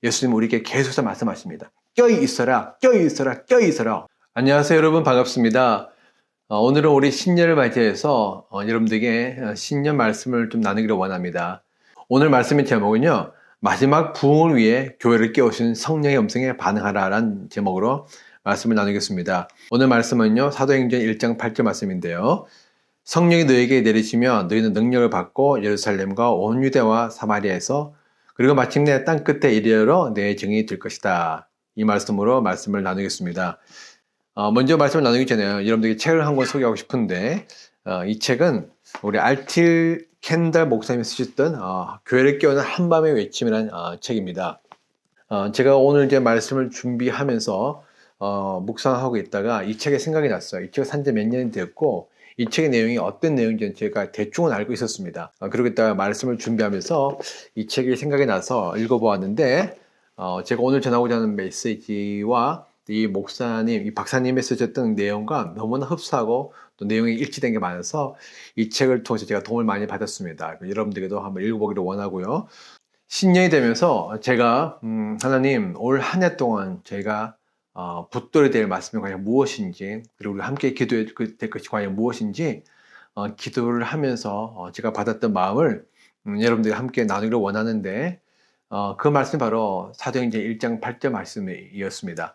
예수님 우리에게 계속해서 말씀하십니다. 껴이 있어라, 껴이 있어라, 껴이 있어라. 안녕하세요, 여러분. 반갑습니다. 오늘은 우리 신년을 맞이해서 여러분들에게 신년 말씀을 좀 나누기를 원합니다. 오늘 말씀의 제목은요, 마지막 부흥을 위해 교회를 깨우신 성령의 음성에 반응하라라는 제목으로 말씀을 나누겠습니다. 오늘 말씀은요, 사도행전 1장 8절 말씀인데요. 성령이 너에게 내리시면 너희는 능력을 받고 예루살렘과 온 유대와 사마리아에서 그리고 마침내 땅 끝에 이르러 내 증인이 될 것이다. 이 말씀으로 말씀을 나누겠습니다. 먼저 말씀을 나누기 전에 여러분들에게 책을 한 권 소개하고 싶은데, 이 책은 우리 알틸 켄달 목사님이 쓰셨던 교회를 깨우는 한밤의 외침이라는 책입니다. 제가 오늘 이제 말씀을 준비하면서 묵상하고 있다가 이 책이 생각이 났어요. 이 책을 산 지 몇 년이 되었고 이 책의 내용이 어떤 내용인지 제가 대충은 알고 있었습니다. 그러고 있다가 말씀을 준비하면서 이 책이 생각이 나서 읽어보았는데, 제가 오늘 전하고자 하는 메시지와 이 목사님, 이 박사님이 쓰셨던 내용과 너무나 흡사하고 또 내용이 일치된 게 많아서 이 책을 통해서 제가 도움을 많이 받았습니다. 여러분들에게도 한번 읽어보기를 원하고요. 신년이 되면서 제가 하나님 올 한 해 동안 제가 붙들어야 될 말씀이 과연 무엇인지, 그리고 우리 함께 기도해야 될 것이 과연 무엇인지 기도를 하면서 제가 받았던 마음을 여러분들과 함께 나누기를 원하는데, 그 말씀이 바로 사도행전 1장 8절 말씀이었습니다.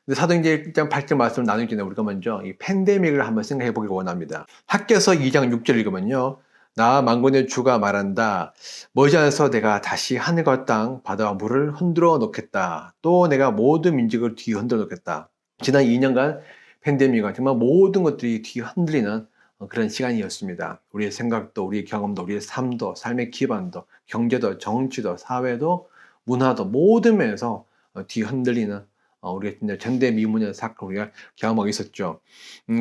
근데 사도행전 1장 8절 말씀을 나누기 전에 우리가 먼저 이 팬데믹을 한번 생각해 보기를 원합니다. 학개서 2장 6절 읽으면요, 나 만군의 주가 말한다. 머지않아서 내가 다시 하늘과 땅, 바다와 물을 흔들어 놓겠다. 또 내가 모든 민족을 뒤 흔들어 놓겠다. 지난 2년간 팬데믹은 정말 모든 것들이 뒤 흔들리는 그런 시간이었습니다. 우리의 생각도, 우리의 경험도, 우리의 삶도, 삶의 기반도, 경제도, 정치도, 사회도, 문화도 모든 면에서 뒤 흔들리는 우리가 진짜 전대미문의 사건을 우리가 경험하고 있었죠.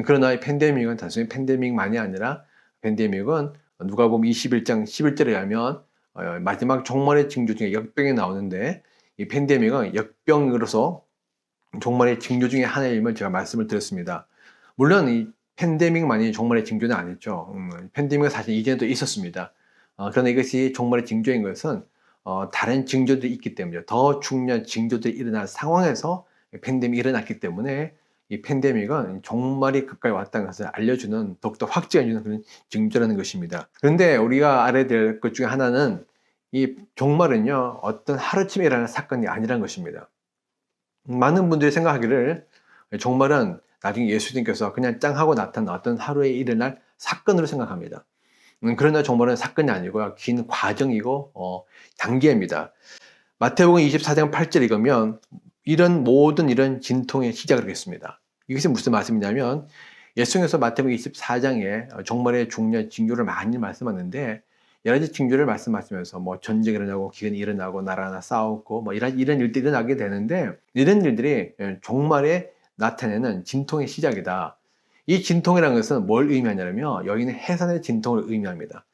그러나 이 팬데믹은 단순히 팬데믹만이 아니라 팬데믹은 누가복음 21장 11절에 하면 마지막 종말의 징조 중에 역병이 나오는데, 이 팬데믹은 역병으로서 종말의 징조 중에 하나임을 제가 말씀을 드렸습니다. 물론 이 팬데믹만이 종말의 징조는 아니죠. 팬데믹은 사실 이전에도 있었습니다. 그러나 이것이 종말의 징조인 것은 다른 징조들이 있기 때문이죠. 더 중요한 징조들이 일어날 상황에서 팬데믹이 일어났기 때문에 이 팬데믹은 종말이 가까이 왔다는 것을 알려주는, 더욱더 확증해주는 그런 징조라는 것입니다. 그런데 우리가 알아야 될 것 중에 하나는 이 종말은요, 어떤 하루쯤에 일어나는 사건이 아니라는 것입니다. 많은 분들이 생각하기를 종말은 나중에 예수님께서 그냥 짱 하고 나타난 어떤 하루에 일어날 사건으로 생각합니다. 그러나 종말은 사건이 아니고요, 긴 과정이고 단계입니다. 마태복음 24장 8절 읽으면 모든 이런 진통의 시작을 하겠습니다. 이것이 무슨 말씀이냐면, 예수님께서 마태복음 24장에 종말의 중요한 징조를 많이 말씀하는데, 여러 가지 징조를 말씀하시면서 뭐 전쟁이 일어나고 기근이 일어나고 나라나 싸우고 뭐 이런 일들이 일어나게 되는데, 이런 일들이 종말에 나타내는 진통의 시작이다. 이 진통이라는 것은 뭘 의미하냐면 여인의 해산의 진통을 의미합니다.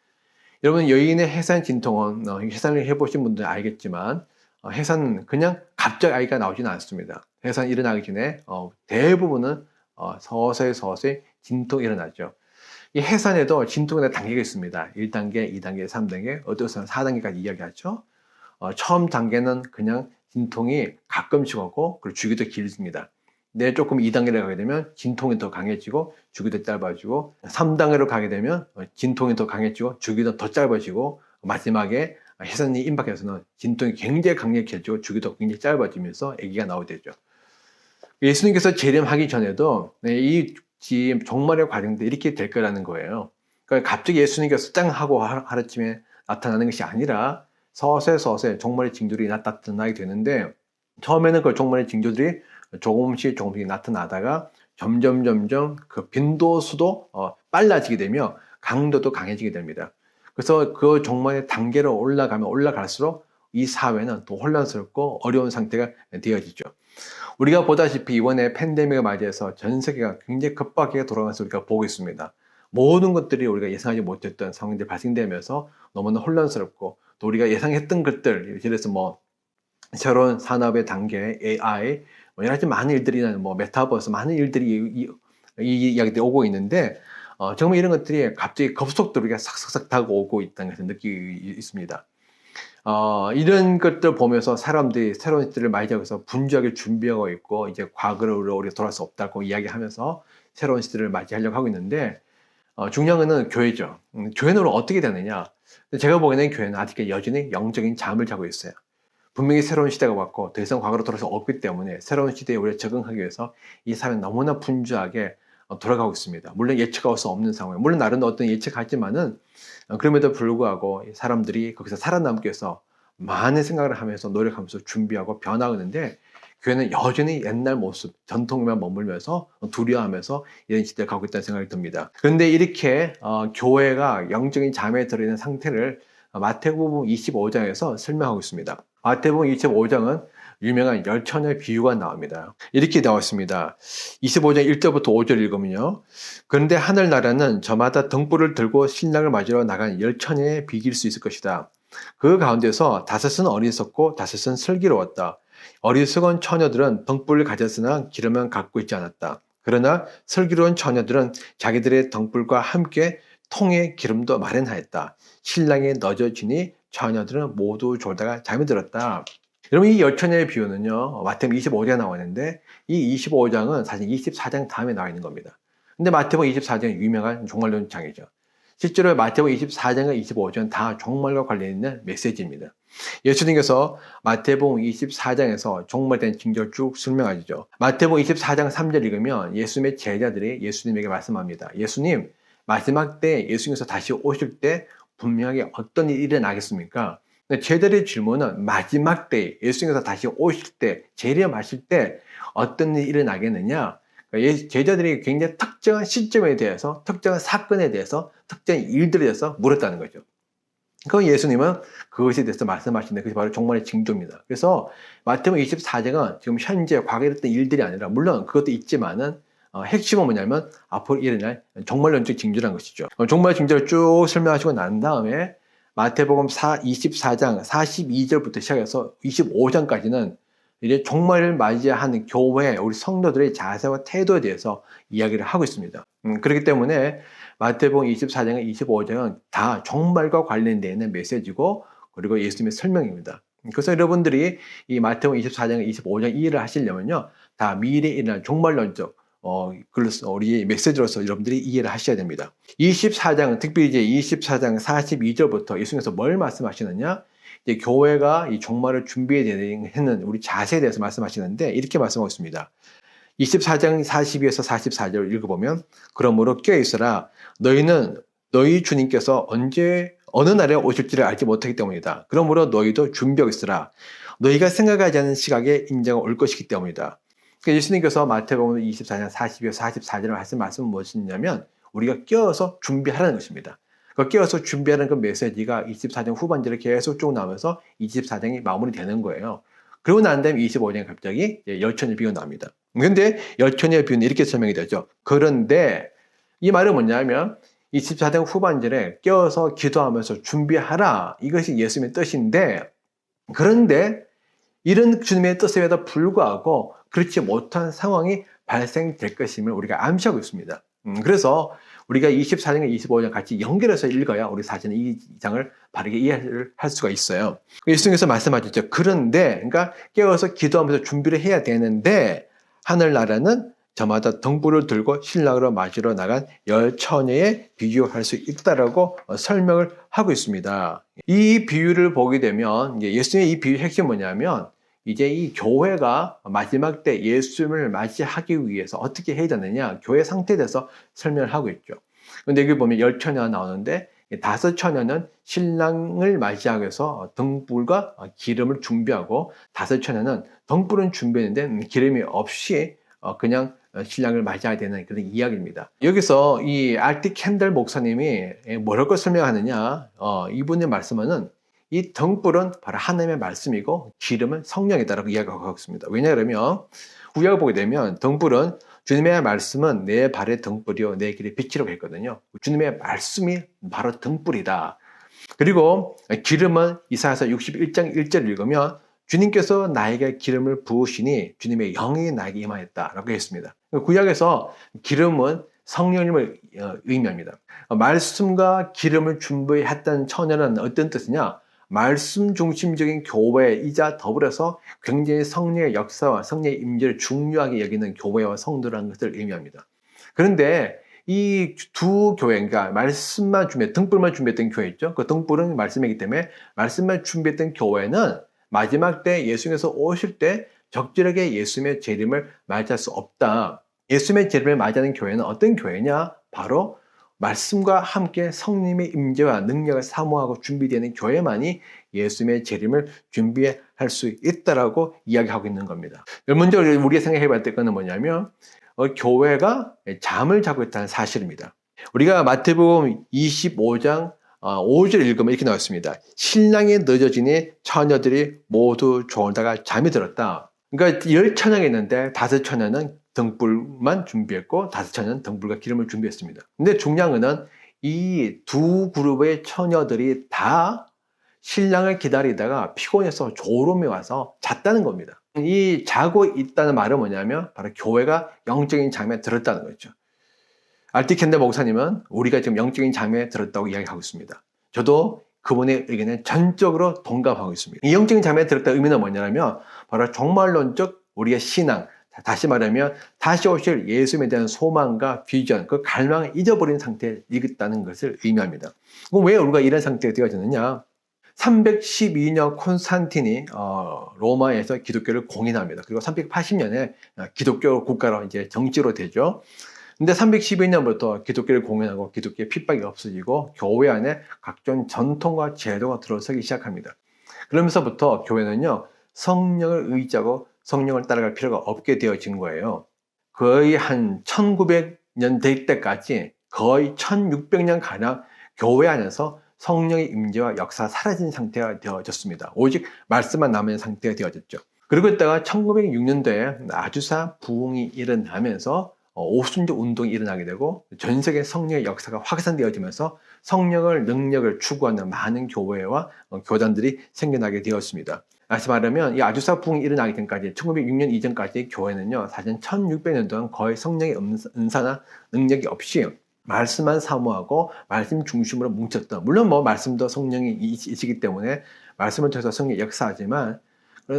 여러분, 여인의 해산 진통은 해산을 해보신 분들은 알겠지만 해산은 그냥 갑자기 아이가 나오지는 않습니다. 해산이 일어나기 전에 대부분은 서서히 진통이 일어나죠. 이 해산에도 진통에 단계가 있습니다. 1단계, 2단계, 3단계, 어떤 4단계까지 이야기하죠. 처음 단계는 그냥 진통이 가끔씩 오고 그리고 주기도 길습니다. 근데 조금 2단계로 가게 되면 진통이 더 강해지고 주기도 짧아지고, 3단계로 가게 되면 진통이 더 강해지고 주기도 더 짧아지고, 마지막에 해산이 임박해서는 진통이 굉장히 강력해지고 주기도 굉장히 짧아지면서 아기가 나오게 되죠. 예수님께서 재림하기 전에도 이 종말의 과정도 이렇게 될 거라는 거예요. 그러니까 갑자기 예수님께서 짱 하고 하루쯤에 나타나는 것이 아니라 서서히 종말의 징조들이 나타나게 되는데, 처음에는 그 종말의 징조들이 조금씩 나타나다가 점점 그 빈도수도 빨라지게 되며 강도도 강해지게 됩니다. 그래서 그 종말의 단계로 올라가면 올라갈수록 이 사회는 더 혼란스럽고 어려운 상태가 되어지죠. 우리가 보다시피 이번에 팬데믹을 맞이해서 전 세계가 굉장히 급박하게 돌아가면서 우리가 보고 있습니다. 모든 것들이 우리가 예상하지 못했던 상황들이 발생되면서 너무나 혼란스럽고, 또 우리가 예상했던 것들, 예를 들어서 뭐 새로운 산업의 단계, AI, 뭐 여러 가지 많은 일들이, 뭐 메타버스, 많은 일들이 이 이야기들이 오고 있는데, 정말 이런 것들이 갑자기 급속도로 우리가 싹싹싹 다가오고 있다는 것을 느끼고 있습니다. 이런 것들 보면서 사람들이 새로운 시대를 맞이하기 위해서 분주하게 준비하고 있고, 이제 과거로 우리가 돌아갈 수 없다고 이야기하면서 새로운 시대를 맞이하려고 하고 있는데, 중요한 거는 교회죠. 교회는 어떻게 되느냐? 제가 보기에는 교회는 아직 여전히 영적인 잠을 자고 있어요. 분명히 새로운 시대가 왔고 더 이상 과거로 돌아갈 수 없기 때문에 새로운 시대에 우리가 적응하기 위해서 이 사회는 너무나 분주하게 돌아가고 있습니다. 물론 예측할 수 없는 상황, 물론 나름 어떤 예측하지만은 그럼에도 불구하고 사람들이 거기서 살아남기 위해서 많은 생각을 하면서 노력하면서 준비하고 변화하는데, 교회는 여전히 옛날 모습, 전통에만 머물면서 두려워하면서 이런 시대를 가고 있다는 생각이 듭니다. 그런데 이렇게 교회가 영적인 잠에 들어있는 상태를 마태복음 25장에서 설명하고 있습니다. 마태복음 25장은 유명한 열처녀의 비유가 나옵니다. 이렇게 나와 있습니다. 25장 1절부터 5절 읽으면요. 그런데 하늘나라는 저마다 등불을 들고 신랑을 맞으러 나간 열처녀에 비길 수 있을 것이다. 그 가운데서 다섯은 어리석고 다섯은 슬기로웠다. 어리석은 처녀들은 등불을 가졌으나 기름은 갖고 있지 않았다. 그러나 슬기로운 처녀들은 자기들의 등불과 함께 통에 기름도 마련하였다. 신랑이 늦어지니 처녀들은 모두 졸다가 잠이 들었다. 여러분, 이 열처녀의 비유는요, 마태복음 25장에 나와 있는데, 이 25장은 사실 24장 다음에 나와 있는 겁니다. 근데 마태복음 24장은 유명한 종말론 장이죠. 실제로 마태복음 24장과 25장은 다 종말과 관련 있는 메시지입니다. 예수님께서 마태복음 24장에서 종말에 대한 징조를 쭉 설명하시죠. 마태복음 24장 3절 읽으면 예수님의 제자들이 예수님에게 말씀합니다. 예수님, 마지막 때 예수님께서 다시 오실 때 분명하게 어떤 일이 일어나겠습니까? 제자들의 질문은 마지막 때 예수님께서 다시 오실 때, 재림하실 때 어떤 일이 일어나겠느냐? 제자들이 굉장히 특정한 시점에 대해서, 특정한 사건에 대해서, 특정한 일들에 대해서 물었다는 거죠. 그 예수님은 그것에 대해서 말씀하시는데 그것이 바로 종말의 징조입니다. 그래서 마태복음 24장은 지금 현재 과거에 있었던 일들이 아니라, 물론 그것도 있지만은 핵심은 뭐냐면 앞으로 일어날 종말론적 징조라는 것이죠. 종말 징조를 쭉 설명하시고 난 다음에 마태복음 24장 42절부터 시작해서 25장까지는 이제 종말을 맞이하는 교회, 우리 성도들의 자세와 태도에 대해서 이야기를 하고 있습니다. 그렇기 때문에 마태복음 24장과 25장은 다 종말과 관련되어 있는 메시지고, 그리고 예수님의 설명입니다. 그래서 여러분들이 이 마태복음 24장과 25장 이해를 하시려면요, 다 미래에 일어날 종말론적 우리 메시지로서 여러분들이 이해를 하셔야 됩니다. 24장, 특별히 이제 24장 42절부터 예수님께서 뭘 말씀하시느냐? 이제 교회가 이 종말을 준비하는 우리 자세에 대해서 말씀하시는데, 이렇게 말씀하고 있습니다. 24장 42에서 44절 읽어보면, 그러므로 껴있어라. 너희는 너희 주님께서 언제 어느 날에 오실지를 알지 못하기 때문이다. 그러므로 너희도 준비하고 있으라. 너희가 생각하지 않은 시각에 인자가 올 것이기 때문이다. 그러니까 예수님께서 마태복음 24장 42에서 44절을 하신 말씀은 무엇이냐면, 우리가 껴서 준비하라는 것입니다. 그 껴서 준비하는 그 메시지가 24장 후반절에 계속 쭉 나오면서 24장이 마무리되는 거예요. 그리고 난 다음에 25장에 갑자기 열처녀의 비유가 나옵니다. 그런데 열처녀의 비유는 이렇게 설명이 되죠. 그런데 이 말은 뭐냐면 24장 후반절에 껴서 기도하면서 준비하라, 이것이 예수님의 뜻인데, 그런데 이런 주님의 뜻에도 불구하고 그렇지 못한 상황이 발생될 것임을 우리가 암시하고 있습니다. 그래서 우리가 24장과 25장 같이 연결해서 읽어야 우리 사실은 이 장을 바르게 이해할 수가 있어요. 예수님께서 말씀하셨죠. 그런데, 그러니까 깨어서 기도하면서 준비를 해야 되는데, 하늘나라는 저마다 등불을 들고 신랑으로 맞으러 나간 열처녀에 비유할 수 있다라고 설명을 하고 있습니다. 이 비유를 보게 되면 예수님의 이 비유의 핵심이 뭐냐면, 이제 이 교회가 마지막 때 예수님을 맞이하기 위해서 어떻게 해야 되느냐, 교회 상태에 대해서 설명을 하고 있죠. 근데 여기 보면 열처녀가 나오는데, 다섯 처녀는 신랑을 맞이하기 위해서 등불과 기름을 준비하고, 다섯 처녀는 등불은 준비했는데 기름이 없이 그냥 신랑을 맞이해야 되는 그런 이야기입니다. 여기서 이 알티 캔들 목사님이 뭐라고 설명하느냐, 이분의 말씀은 이 등불은 바로 하나님의 말씀이고 기름은 성령이다라고 이야기하고 있습니다. 왜냐하면 구약을 보게 되면 등불은 주님의 말씀은 내 발의 등불이요 내 길의 빛이라고 했거든요. 주님의 말씀이 바로 등불이다. 그리고 기름은 이사야서 61장 1절 읽으면 주님께서 나에게 기름을 부으시니 주님의 영이 나에게 임하였다라고 했습니다. 구약에서 기름은 성령님을 의미합니다. 말씀과 기름을 준비했던 처녀는 어떤 뜻이냐? 말씀 중심적인 교회이자 더불어서 굉장히 성령의 역사와 성령의 임재를 중요하게 여기는 교회와 성도라는 것을 의미합니다. 그런데 이 두 교회가 말씀만 등불만 준비했던 교회 있죠. 그 등불은 말씀이기 때문에 말씀만 준비했던 교회는 마지막 때 예수님께서 오실 때 적절하게 예수님의 재림을 맞이할 수 없다. 예수님의 재림을 맞이하는 교회는 어떤 교회냐? 바로 말씀과 함께 성령의 임재와 능력을 사모하고 준비되는 교회만이 예수님의 재림을 준비할 수 있다라고 이야기하고 있는 겁니다. 먼저 우리가 생각해 봐야 될 것은 뭐냐면 교회가 잠을 자고 있다는 사실입니다. 우리가 마태복음 25장 5절 읽으면 이렇게 나왔습니다. 신랑이 늦어지니 처녀들이 모두 졸다가 잠이 들었다. 그러니까 10처녀가 있는데 5처녀는 등불만 준비했고 5처녀는 등불과 기름을 준비했습니다. 근데 중요한 것은 이 두 그룹의 처녀들이 다 신랑을 기다리다가 피곤해서 졸음이 와서 잤다는 겁니다. 이 자고 있다는 말은 뭐냐면 바로 교회가 영적인 잠에 들었다는 거죠. 알티 켄더 목사님은 우리가 지금 영적인 잠에 들었다고 이야기하고 있습니다. 저도 그분의 의견에 전적으로 동감하고 있습니다. 이 영적인 잠에 들었다는 의미는 뭐냐면 바로 종말론적 우리의 신앙, 다시 말하면 다시 오실 예수님에 대한 소망과 비전, 그 갈망을 잊어버린 상태에 있다는 것을 의미합니다. 그럼 왜 우리가 이런 상태가 되어졌느냐? 312년 콘스탄틴이 로마에서 기독교를 공인합니다. 그리고 380년에 기독교 국가로 이제 정치로 되죠. 근데 312년부터 기독교를 공인하고 기독교의 핍박이 없어지고 교회 안에 각종 전통과 제도가 들어서기 시작합니다. 그러면서부터 교회는요, 성령을 의지하고 성령을 따라갈 필요가 없게 되어진 거예요. 거의 한 1900년대 때까지 거의 1600년 가량 교회 안에서 성령의 임재와 역사가 사라진 상태가 되어졌습니다. 오직 말씀만 남은 상태가 되어졌죠. 그리고 있다가 1906년도에 아주사 부흥이 일어나면서 오순절 운동이 일어나게 되고 전 세계 성령의 역사가 확산되어지면서 성령을 능력을 추구하는 많은 교회와 교단들이 생겨나게 되었습니다. 다시 말하면 이 아주사 부흥이 일어나기 전까지 1906년 이전까지 교회는요, 사실 1600년 동안 거의 성령의 은사나 능력이 없이 말씀만 사모하고 말씀 중심으로 뭉쳤던, 물론 뭐 말씀도 성령이 이시기 때문에 말씀을 통해서 성령이 역사하지만,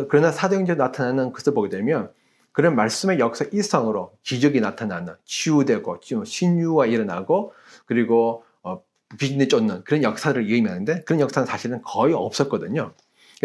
그러나 사도행전에 나타나는 것을 보게 되면 그런 말씀의 역사 이상으로 기적이 나타나는, 치유되고 신유가 일어나고 그리고 비진이 쫓는 그런 역사를 의미하는데, 그런 역사는 사실은 거의 없었거든요.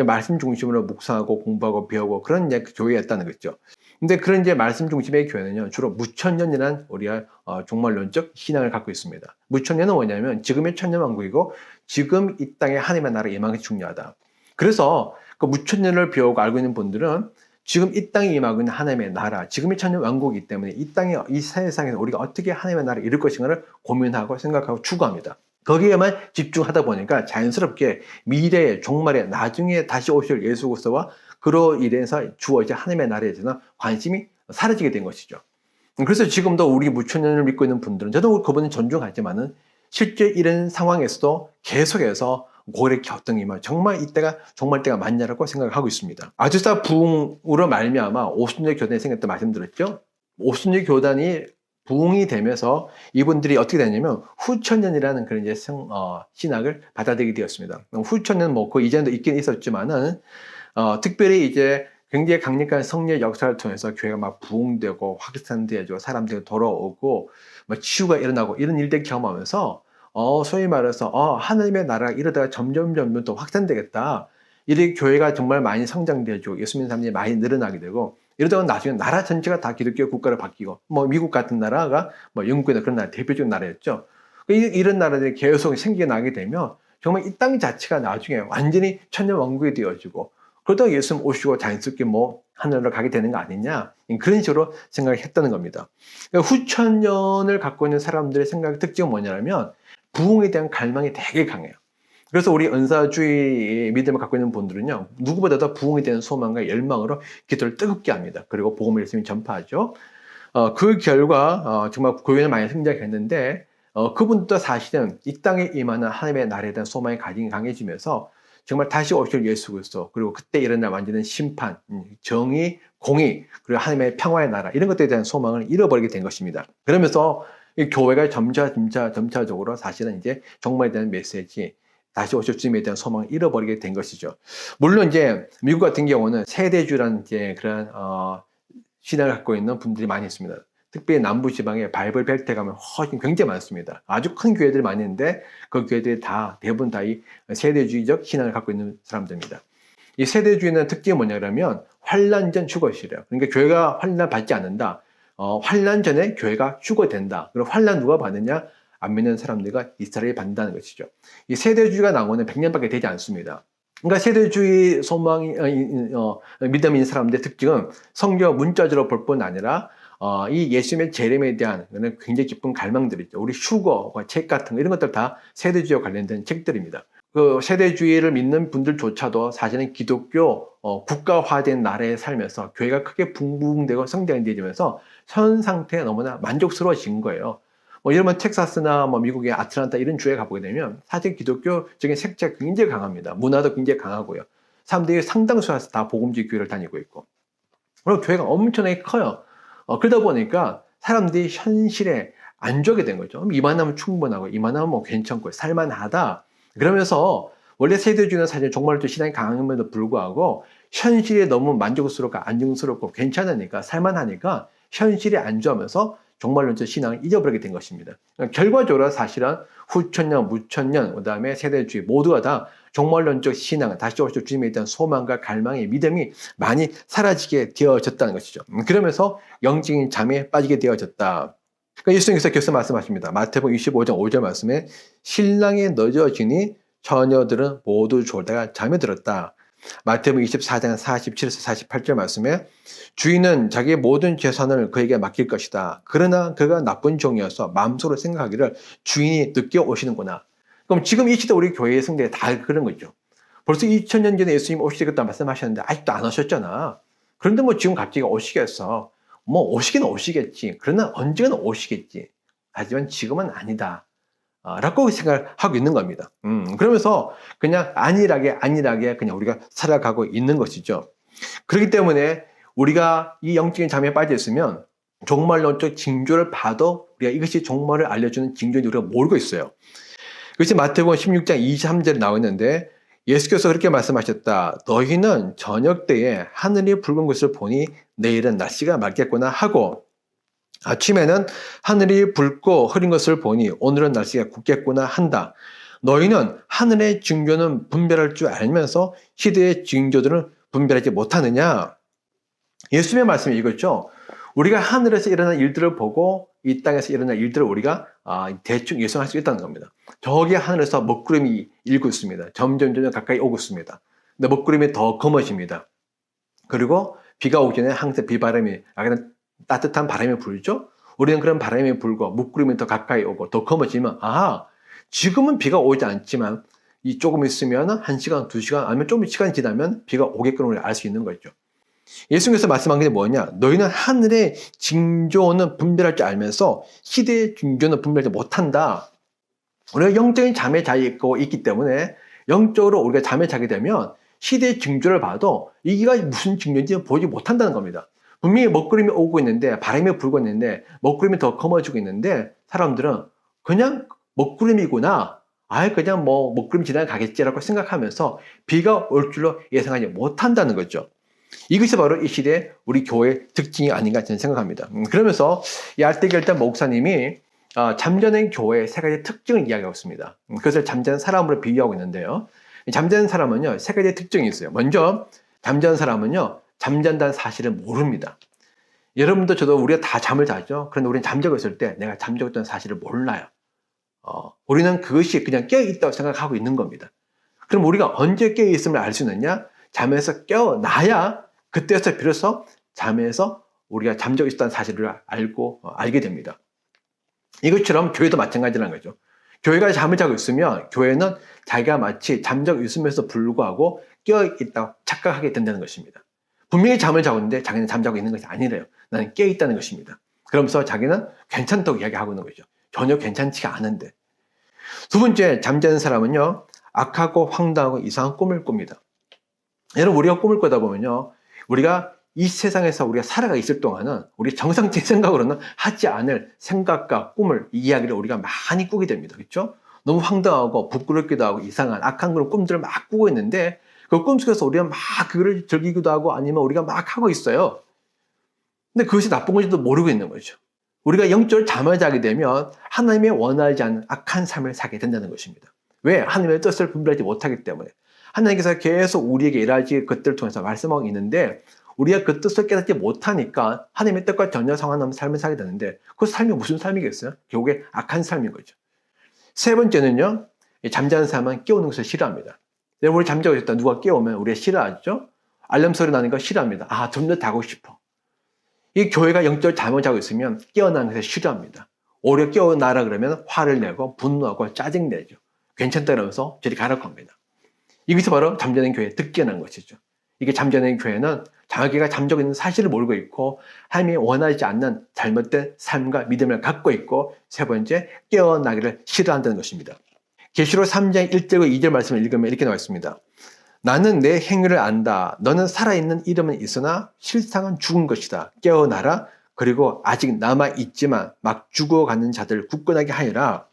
말씀 중심으로 묵상하고 공부하고 배우고 그런 교회였다는 거죠. 근데 그런 이제 말씀 중심의 교회는요, 주로 무천년이라는 우리가 종말론적 신앙을 갖고 있습니다. 무천년은 뭐냐면 지금의 천년왕국이고 지금 이 땅에 하나님의 나라가 임하는 게 중요하다. 그래서 그 무천년을 배우고 알고 있는 분들은 지금 이 땅에 임하고 있는 하나님의 나라, 지금의 천년왕국이기 때문에 이 땅에, 이 세상에서 우리가 어떻게 하나님의 나라를 이룰 것인가를 고민하고 생각하고 추구합니다. 거기에만 집중하다 보니까 자연스럽게 미래에, 종말에, 나중에 다시 오실 예수 그리스도와 그로 인해서 주어질 하나님의 나라에 대해서 관심이 사라지게 된 것이죠. 그래서 지금도 우리 무천년을 믿고 있는 분들은, 저도 그분을 존중하지만은 실제 이런 상황에서도 계속해서 고래 갸우뚱이면 정말 이때가 종말 때가 맞냐라고 생각을 하고 있습니다. 아주사 부흥으로 말미암아 오순절 교단이 생겼다 말씀드렸죠. 오순절 교단이 부흥이 되면서 이분들이 어떻게 되냐면 후천년이라는 그런 이제 신학을 받아들이게 되었습니다. 후천년 뭐 그 이전에도 있긴 있었지만은 특별히 이제 굉장히 강력한 성령의 역사를 통해서 교회가 막 부흥되고 확산되고 사람들이 돌아오고 막 치유가 일어나고 이런 일들을 경험하면서 소위 말해서 하나님의 나라가 이러다가 점점 더 확산되겠다. 이렇게 교회가 정말 많이 성장되고 예수 믿는 사람들이 많이 늘어나게 되고 이러다가 나중에 나라 전체가 다 기독교 국가로 바뀌고 뭐 미국 같은 나라가 뭐 영국이나 그런 나라 대표적인 나라였죠. 이런 나라들이 계속 생겨나게 되면 정말 이 땅 자체가 나중에 완전히 천년왕국이 되어지고 그러다가 예수님 오시고 자연스럽게 뭐 하늘로 가게 되는 거 아니냐, 그런 식으로 생각을 했다는 겁니다. 그러니까 후천년을 갖고 있는 사람들의 생각의 특징은 뭐냐면 부흥에 대한 갈망이 되게 강해요. 그래서 우리 은사주의 믿음을 갖고 있는 분들은요, 누구보다도 부흥에 대한 소망과 열망으로 기도를 뜨겁게 합니다. 그리고 복음을 열심히 전파하죠. 그 결과 정말 교회는 많이 성장했는데 그분도 사실은 이 땅에 임하는 하나님의 나라에 대한 소망이 강해지면서 정말 다시 오실 예수 그리스도, 그리고 그때 일어날 완전한 심판, 정의, 공의, 그리고 하나님의 평화의 나라, 이런 것들에 대한 소망을 잃어버리게 된 것입니다. 그러면서 이 교회가 점차적으로 사실은 이제 종말에 대한 메시지, 다시 오실 주님에 대한 소망을 잃어버리게 된 것이죠. 물론 이제 미국 같은 경우는 세대주라는 이제 그런 신앙을 갖고 있는 분들이 많이 있습니다. 특별히 남부 지방에 바이블 벨트에 가면 훨씬 굉장히 많습니다. 아주 큰 교회들이 많이 있는데 그 교회들이 대부분 다 이 세대주의적 신앙을 갖고 있는 사람들입니다. 이 세대주의는 특징이 뭐냐 그러면 환난 전 휴거시래요. 그러니까 교회가 환난 받지 않는다. 환난 전에 교회가 휴거된다. 그럼 환난 누가 받느냐? 안 믿는 사람들과 이스라엘이 받는다는 것이죠. 이 세대주의가 나오는 100년밖에 되지 않습니다. 그러니까 세대주의 소망이 믿음이 있는 사람들의 특징은 성경 문자적으로 볼 뿐 아니라 이 예수님의 재림에 대한 굉장히 깊은 갈망들이 있죠. 우리 휴거와 책 같은 거 이런 것들 다 세대주의와 관련된 책들입니다. 그 세대주의를 믿는 분들조차도 사실은 기독교 국가화된 나라에 살면서 교회가 크게 붕붕되고 성장이 되면서 현 상태에 너무나 만족스러워진 거예요. 여러분 텍사스나 미국의 아틀란타 이런 주에 가보게 되면 사실 기독교적인 색채가 굉장히 강합니다. 문화도 굉장히 강하고요. 사람들이 상당수가 다 복음주의 교회를 다니고 있고, 그리고 교회가 엄청나게 커요. 그러다 보니까 사람들이 현실에 안주하게 된 거죠. 이만하면 충분하고 이만하면 뭐 괜찮고 살만하다. 그러면서 원래 세대주의는 사실 정말 또 신앙이 강함에도 불구하고 현실에 너무 만족스럽고 안정스럽고 괜찮으니까 살만하니까 현실에 안주하면서 정말로 신앙을 잊어버리게 된 것입니다. 결과적으로 사실은 후천년, 무천년, 그 다음에 세대주의 모두가 다 종말론적 신앙, 다시 오실 주님에 대한 소망과 갈망의 믿음이 많이 사라지게 되어졌다는 것이죠. 그러면서 영적인 잠에 빠지게 되어졌다. 그러니까 예수님께서 계속 말씀하십니다. 마태복음 25장 5절 말씀에 신랑이 늦어지니 처녀들은 모두 졸다가 잠에 들었다. 마태복음 24장 47에서 48절 말씀에 주인은 자기의 모든 재산을 그에게 맡길 것이다. 그러나 그가 나쁜 종이어서 마음속으로 생각하기를 주인이 늦게 오시는구나. 그럼 지금 이 시대 우리 교회의 성대에 다 그런 거죠. 벌써 2000년 전에 예수님 오시겠다 말씀하셨는데 아직도 안 오셨잖아. 그런데 지금 갑자기 오시겠어. 오시긴 오시겠지. 그러나 언젠가는 오시겠지. 하지만 지금은 아니다. 라고 생각하고 있는 겁니다. 그러면서 그냥 안일하게 그냥 우리가 살아가고 있는 것이죠. 그렇기 때문에 우리가 이 영적인 잠에 빠져 있으면 종말론적 징조를 봐도 우리가 이것이 종말을 알려주는 징조인지 우리가 모르고 있어요. 그것이 마태복음 16장 23절에 나와 있는데 예수께서 그렇게 말씀하셨다. 너희는 저녁 때에 하늘이 붉은 것을 보니 내일은 날씨가 맑겠구나 하고 아침에는 하늘이 붉고 흐린 것을 보니 오늘은 날씨가 굳겠구나 한다. 너희는 하늘의 징조는 분별할 줄 알면서 시대의 징조들은 분별하지 못하느냐? 예수님의 말씀이 이거죠. 우리가 하늘에서 일어난 일들을 보고 이 땅에서 일어난 일들을 우리가 대충 예상할 수 있다는 겁니다. 저기 하늘에서 먹구름이 일고 있습니다. 점점 가까이 오고 있습니다. 근데 먹구름이 더 검어집니다. 그리고 비가 오기 전에 항상 비바람이 약간 따뜻한 바람이 불죠. 우리는 그런 바람이 불고 먹구름이 더 가까이 오고 더 검어지면 지금은 비가 오지 않지만 이 조금 있으면 1시간, 2시간 아니면 좀 시간이 지나면 비가 오겠구나 알 수 있는 거죠. 예수님께서 말씀한 게 뭐냐? 너희는 하늘의 징조는 분별할 줄 알면서 시대의 징조는 분별하지 못한다. 우리가 영적인 잠에 자 있기 때문에 영적으로 우리가 잠에 자게 되면 시대의 징조를 봐도 이게 무슨 징조인지 보지 못한다는 겁니다. 분명히 먹구름이 오고 있는데 바람이 불고 있는데 먹구름이 더 검어지고 있는데 사람들은 그냥 먹구름이구나. 그냥 먹구름 지나가겠지라고 생각하면서 비가 올 줄로 예상하지 못한다는 거죠. 이것이 바로 이 시대 우리 교회의 특징이 아닌가 저는 생각합니다. 그러면서 이 알뜰결단 목사님이 잠자는 교회의 세 가지 특징을 이야기하고 있습니다. 그것을 잠자는 사람으로 비유하고 있는데요. 잠자는 사람은요, 세 가지 특징이 있어요. 먼저 잠자는 사람은요, 잠잔다는 사실을 모릅니다. 여러분도 저도 우리가 다 잠을 자죠. 그런데 우리는 잠자고 있을 때 내가 잠자고 있다는 사실을 몰라요. 우리는 그것이 그냥 깨어있다고 생각하고 있는 겁니다. 그럼 우리가 언제 깨어있음을 알 수 있느냐? 잠에서 깨어나야 그때서 비로소 잠에서 우리가 잠자고 있다는 사실을 알게 됩니다. 이것처럼 교회도 마찬가지라는 거죠. 교회가 잠을 자고 있으면 교회는 자기가 마치 잠자고 있음에도 불구하고 깨어있다고 착각하게 된다는 것입니다. 분명히 잠을 자고 있는데 자기는 잠자고 있는 것이 아니래요. 나는 깨어있다는 것입니다. 그러면서 자기는 괜찮다고 이야기하고 있는 거죠. 전혀 괜찮지가 않은데. 두 번째, 잠자는 사람은요, 악하고 황당하고 이상한 꿈을 꿉니다. 여러분, 우리가 꿈을 꾸다 보면요, 우리가 이 세상에서 우리가 살아가 있을 동안은 우리 정상적인 생각으로는 하지 않을 생각과 꿈을, 이야기를 우리가 많이 꾸게 됩니다. 그렇죠? 너무 황당하고 부끄럽기도 하고 이상한 악한 그런 꿈들을 막 꾸고 있는데 그 꿈속에서 우리가 막 그거를 즐기기도 하고 아니면 우리가 막 하고 있어요. 근데 그것이 나쁜 건지도 모르고 있는 거죠. 우리가 영적으로 잠을 자게 되면 하나님의 원하지 않는 악한 삶을 살게 된다는 것입니다. 왜? 하나님의 뜻을 분별하지 못하기 때문에. 하나님께서 계속 우리에게 일하지 것들을 통해서 말씀하고 있는데 우리가 그 뜻을 깨닫지 못하니까 하나님의 뜻과 전혀 상관없는 삶을 살게 되는데 그 삶이 무슨 삶이겠어요? 결국에 악한 삶인 거죠. 세 번째는요. 잠자는 사람은 깨우는 것을 싫어합니다. 내가 우리 잠자고 있다 누가 깨우면 우리가 싫어하죠? 알람 소리 나는 거 싫어합니다. 아, 좀 더 자고 싶어. 이 교회가 영적으로 잠을 자고 있으면 깨어나는 것을 싫어합니다. 오히려 깨어나라 그러면 화를 내고 분노하고 짜증내죠. 괜찮다 그러면서 저리 가라고 합니다. 이것이 바로 잠자는 교회의 특징이라는 것이죠. 이게 잠자는 교회는 자기가 잠자고 있는 사실을 모르고 있고 하나님이 원하지 않는 잘못된 삶과 믿음을 갖고 있고 세 번째 깨어나기를 싫어한다는 것입니다. 계시록 3장 1절과 2절 말씀을 읽으면 이렇게 나와 있습니다. 나는 내 행위를 안다. 너는 살아있는 이름은 있으나 실상은 죽은 것이다. 깨어나라. 그리고 아직 남아있지만 막 죽어가는 자들을 굳건하게 하여라.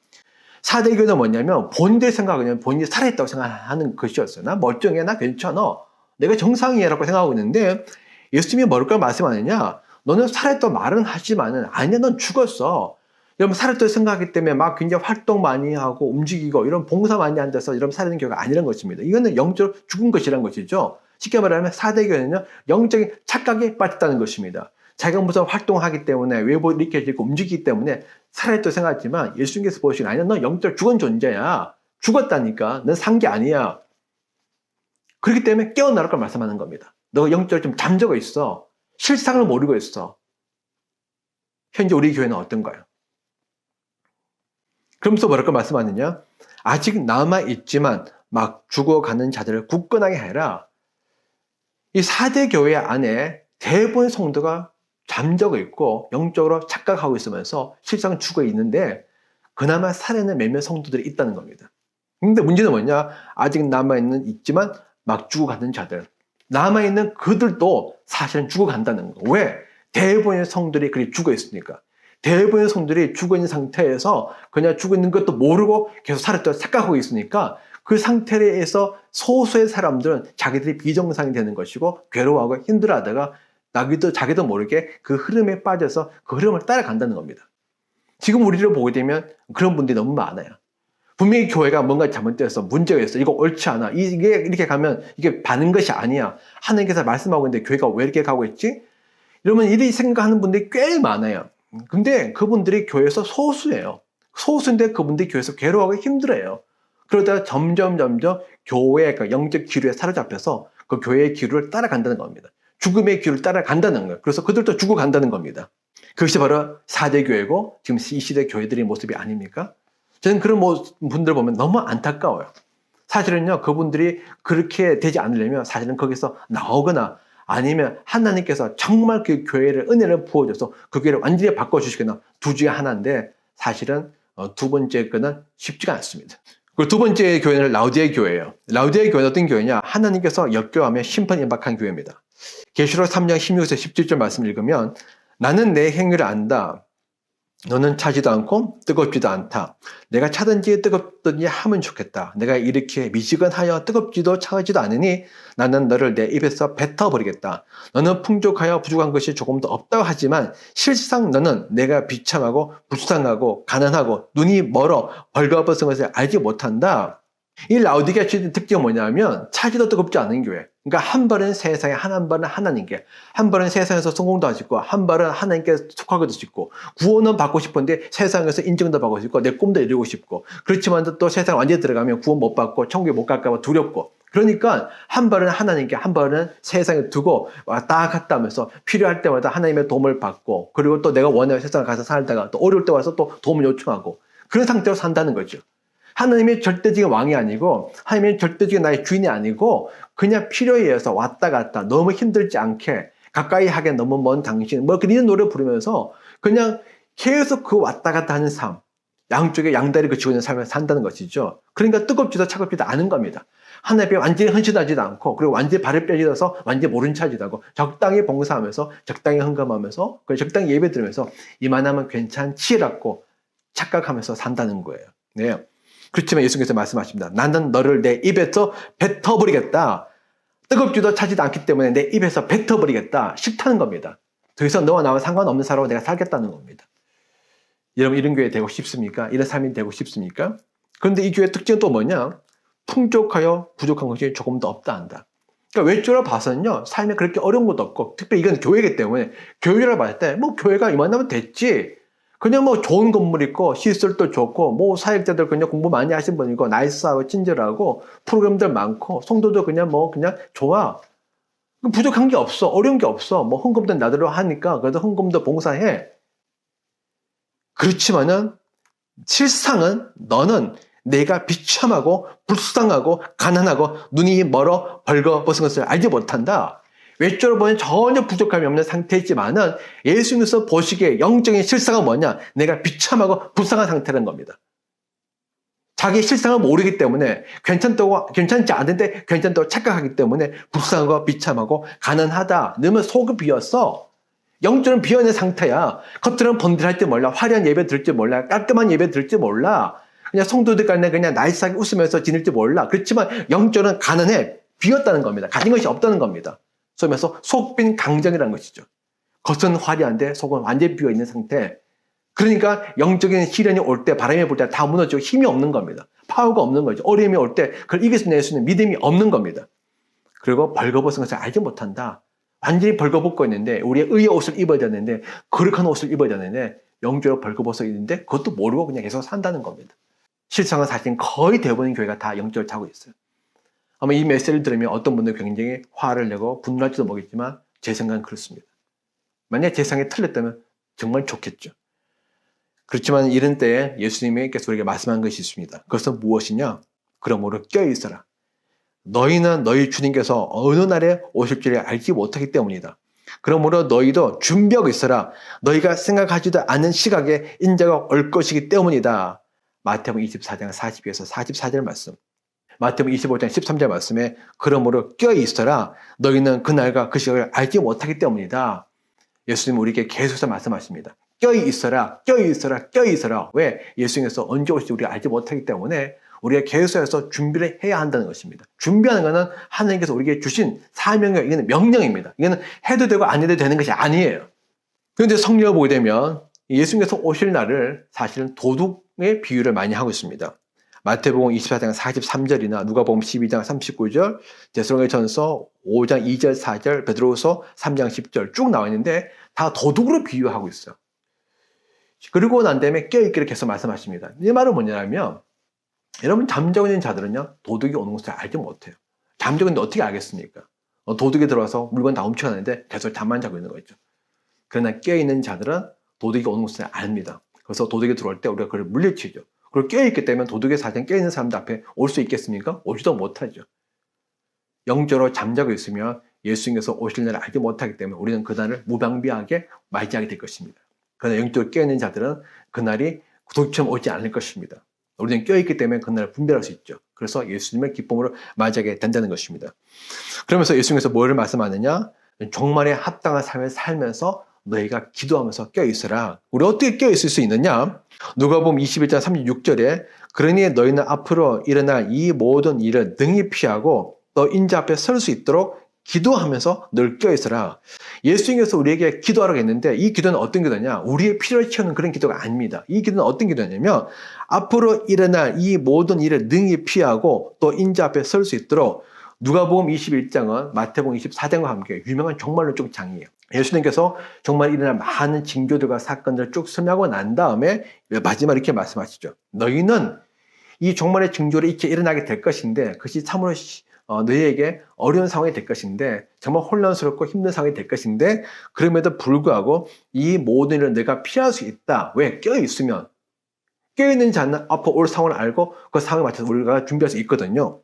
사대교는 뭐냐면 본인의 생각은 본인이 살아있다고 생각하는 것이었어요. 나 멀쩡해. 나 괜찮아. 내가 정상이야 라고 생각하고 있는데 예수님이 뭘까 말씀하느냐. 너는 살아있다고 말은 하지만은 아니야 넌 죽었어. 여러분 살았다고 생각하기 때문에 막 굉장히 활동 많이 하고 움직이고 이런 봉사 많이 앉아서 이런 살아있는 교회가 아니란 것입니다. 이거는 영적으로 죽은 것이란 것이죠. 쉽게 말하면 사대교회는요. 영적인 착각에 빠졌다는 것입니다. 자기가 무슨 활동하기 때문에 외부 이렇게 움직이기 때문에 살아있다고 생각하지만 예수님께서 보시기에 아니야 넌 영적으로 죽은 존재야. 죽었다니까. 넌 산 게 아니야. 그렇기 때문에 깨어나라고 말씀하는 겁니다. 너 영적으로 좀 잠자고 있어. 실상을 모르고 있어. 현재 우리 교회는 어떤가요? 그러면서 뭐랄까 말씀하느냐? 아직 남아있지만 막 죽어가는 자들을 굳건하게 해라. 이 4대 교회 안에 대부분 성도가 잠자고 있고 영적으로 착각하고 있으면서 실상 죽어 있는데 그나마 살아있는 몇몇 성도들이 있다는 겁니다. 근데 문제는 뭐냐? 아직 있지만 막 죽어가는 자들. 남아있는 그들도 사실은 죽어간다는 거. 왜? 대부분의 성들이 그리 죽어 있으니까. 대부분의 성들이 죽어 있는 상태에서 그냥 죽어 있는 것도 모르고 계속 살았다고 착각하고 있으니까 그 상태에서 소수의 사람들은 자기들이 비정상이 되는 것이고 괴로워하고 힘들어하다가 자기도 모르게 그 흐름에 빠져서 그 흐름을 따라간다는 겁니다. 지금 우리를 보게 되면 그런 분들이 너무 많아요. 분명히 교회가 뭔가 잘못되어서 문제가 있어. 이거 옳지 않아. 이게 이렇게 가면 이게 바른 것이 아니야. 하나님께서 말씀하고 있는데 교회가 왜 이렇게 가고 있지? 이러면 이렇게 생각하는 분들이 꽤 많아요. 근데 그분들이 교회에서 소수예요. 소수인데 그분들이 교회에서 괴로워하고 힘들어요. 그러다가 점점 교회의 영적 기류에 사로잡혀서 그 교회의 기류를 따라간다는 겁니다. 죽음의 기류를 따라간다는 거예요. 그래서 그들도 죽어간다는 겁니다. 그것이 바로 4대 교회고 지금 이 시대 교회들의 모습이 아닙니까? 저는 그런 분들 보면 너무 안타까워요. 사실은요, 그분들이 그렇게 되지 않으려면 사실은 거기서 나오거나 아니면 하나님께서 정말 그 교회를 은혜를 부어줘서 그 교회를 완전히 바꿔주시거나 둘 중에 하나인데 사실은 두 번째 거는 쉽지가 않습니다. 그리고 두 번째 교회는 라우디에 교회예요. 라우디에 교회는 어떤 교회냐? 하나님께서 역겨워하며 심판 임박한 교회입니다. 계시록 3장 16에서 17절 말씀을 읽으면 나는 내 행위를 안다. 너는 차지도 않고 뜨겁지도 않다. 내가 차든지 뜨겁든지 하면 좋겠다. 내가 이렇게 미지근하여 뜨겁지도 차지도 않으니 나는 너를 내 입에서 뱉어버리겠다. 너는 풍족하여 부족한 것이 조금도 없다고 하지만 실상 너는 내가 비참하고 불쌍하고 가난하고 눈이 멀어 벌거벗은 것을 알지 못한다. 이 라우디게아 특징은 뭐냐면 차지도 뜨겁지 않은 교회. 그러니까 한 발은 세상에 한 발은 하나님께, 한 발은 세상에서 성공도 하시고 한 발은 하나님께 속하기도 싶고 구원은 받고 싶은데 세상에서 인정도 받고 싶고 내 꿈도 이루고 싶고 그렇지만 또 세상 완전히 들어가면 구원 못 받고 천국에 못 갈까 봐 두렵고 그러니까 한 발은 하나님께 한 발은 세상에 두고 왔다 갔다 하면서 필요할 때마다 하나님의 도움을 받고 그리고 또 내가 원하는 세상에 가서 살다가 또 어려울 때 와서 또 도움을 요청하고 그런 상태로 산다는 거죠. 하나님의 절대적인 왕이 아니고 하나님의 절대적인 나의 주인이 아니고 그냥 필요에 의해서 왔다 갔다 너무 힘들지 않게 가까이 하게 너무 먼 당신 뭐 그런 노래 부르면서 그냥 계속 그 왔다 갔다 하는 삶 양쪽에 양다리 그치고 있는 삶을 산다는 것이죠. 그러니까 뜨겁지도 차갑지도 않은 겁니다. 하나님께 완전히 헌신하지도 않고 그리고 완전히 발을 빼지어서 완전히 모른 척하지도 않고 적당히 봉사하면서 적당히 헌금하면서 적당히 예배 드리면서 이만하면 괜찮지라고 착각하면서 산다는 거예요. 네. 그렇지만 예수님께서 말씀하십니다. 나는 너를 내 입에서 뱉어버리겠다. 뜨겁지도 차지도 않기 때문에 내 입에서 뱉어버리겠다. 싫다는 겁니다. 더 이상 너와 나와 상관없는 사람으로 내가 살겠다는 겁니다. 여러분 이런 교회 되고 싶습니까? 이런 삶이 되고 싶습니까? 그런데 이 교회의 특징은 또 뭐냐? 풍족하여 부족한 것이 조금 더 없다 한다. 그러니까 외적으로 봐서는요, 삶에 그렇게 어려운 것도 없고, 특별히 이건 교회이기 때문에, 교회를 봤을 때, 뭐, 교회가 이만하면 됐지. 그냥 뭐, 좋은 건물 있고, 시설도 좋고, 뭐, 사역자들 그냥 공부 많이 하신 분이고, 나이스하고, 친절하고, 프로그램들 많고, 성도도 그냥 뭐, 그냥 좋아. 부족한 게 없어. 어려운 게 없어. 뭐, 헌금도 나대로 하니까, 그래도 헌금도 봉사해. 그렇지만은, 실상은 너는 내가 비참하고 불쌍하고 가난하고 눈이 멀어 벌거벗은 것을 알지 못한다. 외적으로 보면 전혀 부족함이 없는 상태이지만은 예수님께서 보시기에 영적인 실상은 뭐냐? 내가 비참하고 불쌍한 상태라는 겁니다. 자기 실상을 모르기 때문에 괜찮지 않은데 괜찮다고 착각하기 때문에 불쌍하고 비참하고 가난하다. 너무 속이 비었어. 영적으로는 비어있는 상태야. 겉으로는 번들할지 몰라. 화려한 예배 들을지 몰라. 깔끔한 예배 들을지 몰라. 그냥 성도들 간에 그냥 나이스하게 웃으면서 지낼지 몰라. 그렇지만 영적으로는 가난해. 비었다는 겁니다. 가진 것이 없다는 겁니다. 소위말해서 속빈 강정이라는 것이죠. 겉은 화려한데 속은 완전히 비어있는 상태. 그러니까 영적인 시련이 올 때, 바람이 불 때 다 무너지고 힘이 없는 겁니다. 파워가 없는 거죠. 어려움이 올 때 그걸 이겨낼 수 있는 믿음이 없는 겁니다. 그리고 벌거벗은 것을 알지 못한다. 완전히 벌거벗고 있는데, 우리의 의의 옷을 입어야 되는데, 거룩한 옷을 입어야 되는데, 영적으로 벌거벗어 있는데, 그것도 모르고 그냥 계속 산다는 겁니다. 실상은 사실 거의 대부분의 교회가 다 영적을 차고 있어요. 아마 이 메시지를 들으면 어떤 분들 굉장히 화를 내고 분노할지도 모르겠지만, 제 생각은 그렇습니다. 만약에 제 생각이 틀렸다면 정말 좋겠죠. 그렇지만 이런 때에 예수님께서 우리에게 말씀한 것이 있습니다. 그것은 무엇이냐? 그러므로 껴있어라. 너희는 너희 주님께서 어느 날에 오실 줄 알지 못하기 때문이다. 그러므로 너희도 준비하고 있어라. 너희가 생각하지도 않은 시각에 인자가 올 것이기 때문이다. 마태복음 24장 42에서 44절 말씀. 마태복음 25장 13절 말씀에 그러므로 껴있어라. 너희는 그날과 그 시각을 알지 못하기 때문이다. 예수님은 우리에게 계속해서 말씀하십니다. 껴있어라. 껴있어라. 껴있어라. 왜? 예수님께서 언제 올지 우리가 알지 못하기 때문에 우리가 계속해서 준비를 해야 한다는 것입니다. 준비하는 것은 하나님께서 우리에게 주신 사명이고 이거는 명령입니다. 이거는 해도 되고 안 해도 되는 것이 아니에요. 그런데 성경을 보게 되면 예수님께서 오실 날을 사실은 도둑의 비유를 많이 하고 있습니다. 마태복음 24장 43절이나 누가복음 12장 39절, 데살로니가전서 5장 2절 4절, 베드로후서 3장 10절 쭉 나와 있는데 다 도둑으로 비유하고 있어요. 그리고 난 다음에 껴있기를 계속 말씀하십니다. 이 말은 뭐냐면 여러분 잠자고 있는 자들은요 도둑이 오는 것을 알지 못해요. 잠자고 있는데 어떻게 알겠습니까? 도둑이 들어와서 물건 다 훔쳐가는데 계속 잠만 자고 있는 거죠. 그러나 깨어있는 자들은 도둑이 오는 것을 압니다. 그래서 도둑이 들어올 때 우리가 그걸 물리치죠. 그리고 깨어있기 때문에 도둑의 사정 깨어있는 사람들 앞에 올 수 있겠습니까? 오지도 못하죠. 영적으로 잠자고 있으면 예수님께서 오실 날을 알지 못하기 때문에 우리는 그날을 무방비하게 맞이하게 될 것입니다. 그러나 영적으로 깨어있는 자들은 그날이 도둑처럼 오지 않을 것입니다. 우리는 껴있기 때문에 그날을 분별할 수 있죠. 그래서 예수님의 기쁨으로 맞이하게 된다는 것입니다. 그러면서 예수님께서 뭐를 말씀하느냐? 종말에 합당한 삶을 살면서 너희가 기도하면서 껴있어라. 우리 어떻게 껴있을 수 있느냐? 누가복음 21장 36절에 그러니 너희는 앞으로 일어날 이 모든 일을 능히 피하고 너 인자 앞에 설 수 있도록 기도하면서 늘 껴있어라. 예수님께서 우리에게 기도하라고 했는데 이 기도는 어떤 기도냐? 우리의 필요를 채우는 그런 기도가 아닙니다. 이 기도는 어떤 기도냐면 앞으로 일어날 이 모든 일을 능히 피하고 또 인자 앞에 설 수 있도록 누가복음 21장은 마태복음 24장과 함께 유명한 종말론적 장이에요. 예수님께서 정말 일어날 많은 징조들과 사건들을 쭉 설명하고 난 다음에 마지막에 이렇게 말씀하시죠. 너희는 이 종말의 징조를 이렇게 일어나게 될 것인데 그것이 참으로 너희에게 어려운 상황이 될 것인데 정말 혼란스럽고 힘든 상황이 될 것인데 그럼에도 불구하고 이 모든 일을 내가 피할 수 있다. 왜? 껴있으면 껴있는 자는 앞으로 올 상황을 알고 그 상황에 맞춰서 우리가 준비할 수 있거든요.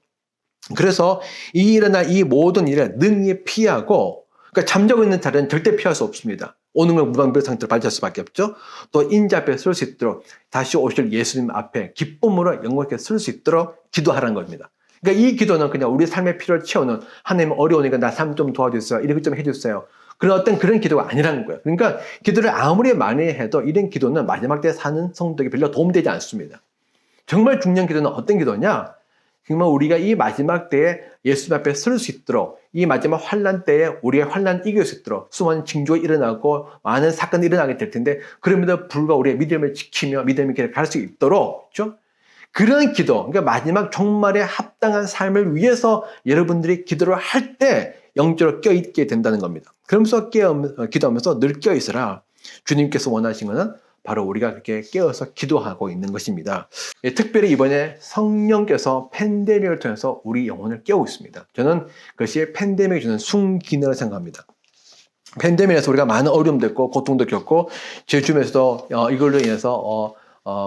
그래서 이 일어날 이 모든 일을 능히 피하고 그러니까 잠자고 있는 자는 절대 피할 수 없습니다. 오는 걸 무방비 상태로 발전할 수밖에 없죠. 또 인자 앞에 설 수 있도록 다시 오실 예수님 앞에 기쁨으로 영광 있게 설 수 있도록 기도하라는 겁니다. 그러니까 이 기도는 그냥 우리 삶의 필요를 채우는 하나님 어려우니까 나 삶 좀 도와주세요. 이렇게 좀 해주세요. 그런 어떤 그런 기도가 아니라는 거예요. 그러니까 기도를 아무리 많이 해도 이런 기도는 마지막 때 사는 성도에게 별로 도움되지 않습니다. 정말 중요한 기도는 어떤 기도냐? 정말 우리가 이 마지막 때에 예수님 앞에 설 수 있도록, 이 마지막 환난 때에 우리가 환난 이길 수 있도록 수많은 징조가 일어나고 많은 사건이 일어나게 될 텐데, 그럼에도 불구하고 우리의 믿음을 지키며 믿음의 길을 갈 수 있도록, 그렇죠? 그런 기도, 그러니까 마지막 종말에 합당한 삶을 위해서 여러분들이 기도를 할 때 영적으로 껴있게 된다는 겁니다. 그러면서 기도하면서 늘 껴있으라. 주님께서 원하신 것은 바로 우리가 그렇게 깨어서 기도하고 있는 것입니다. 특별히 이번에 성령께서 팬데믹을 통해서 우리 영혼을 깨우고 있습니다. 저는 그것이 팬데믹이 주는 순기능을 생각합니다. 팬데믹에서 우리가 많은 어려움도 있고 고통도 겪고 제 주변에서도 이걸로 인해서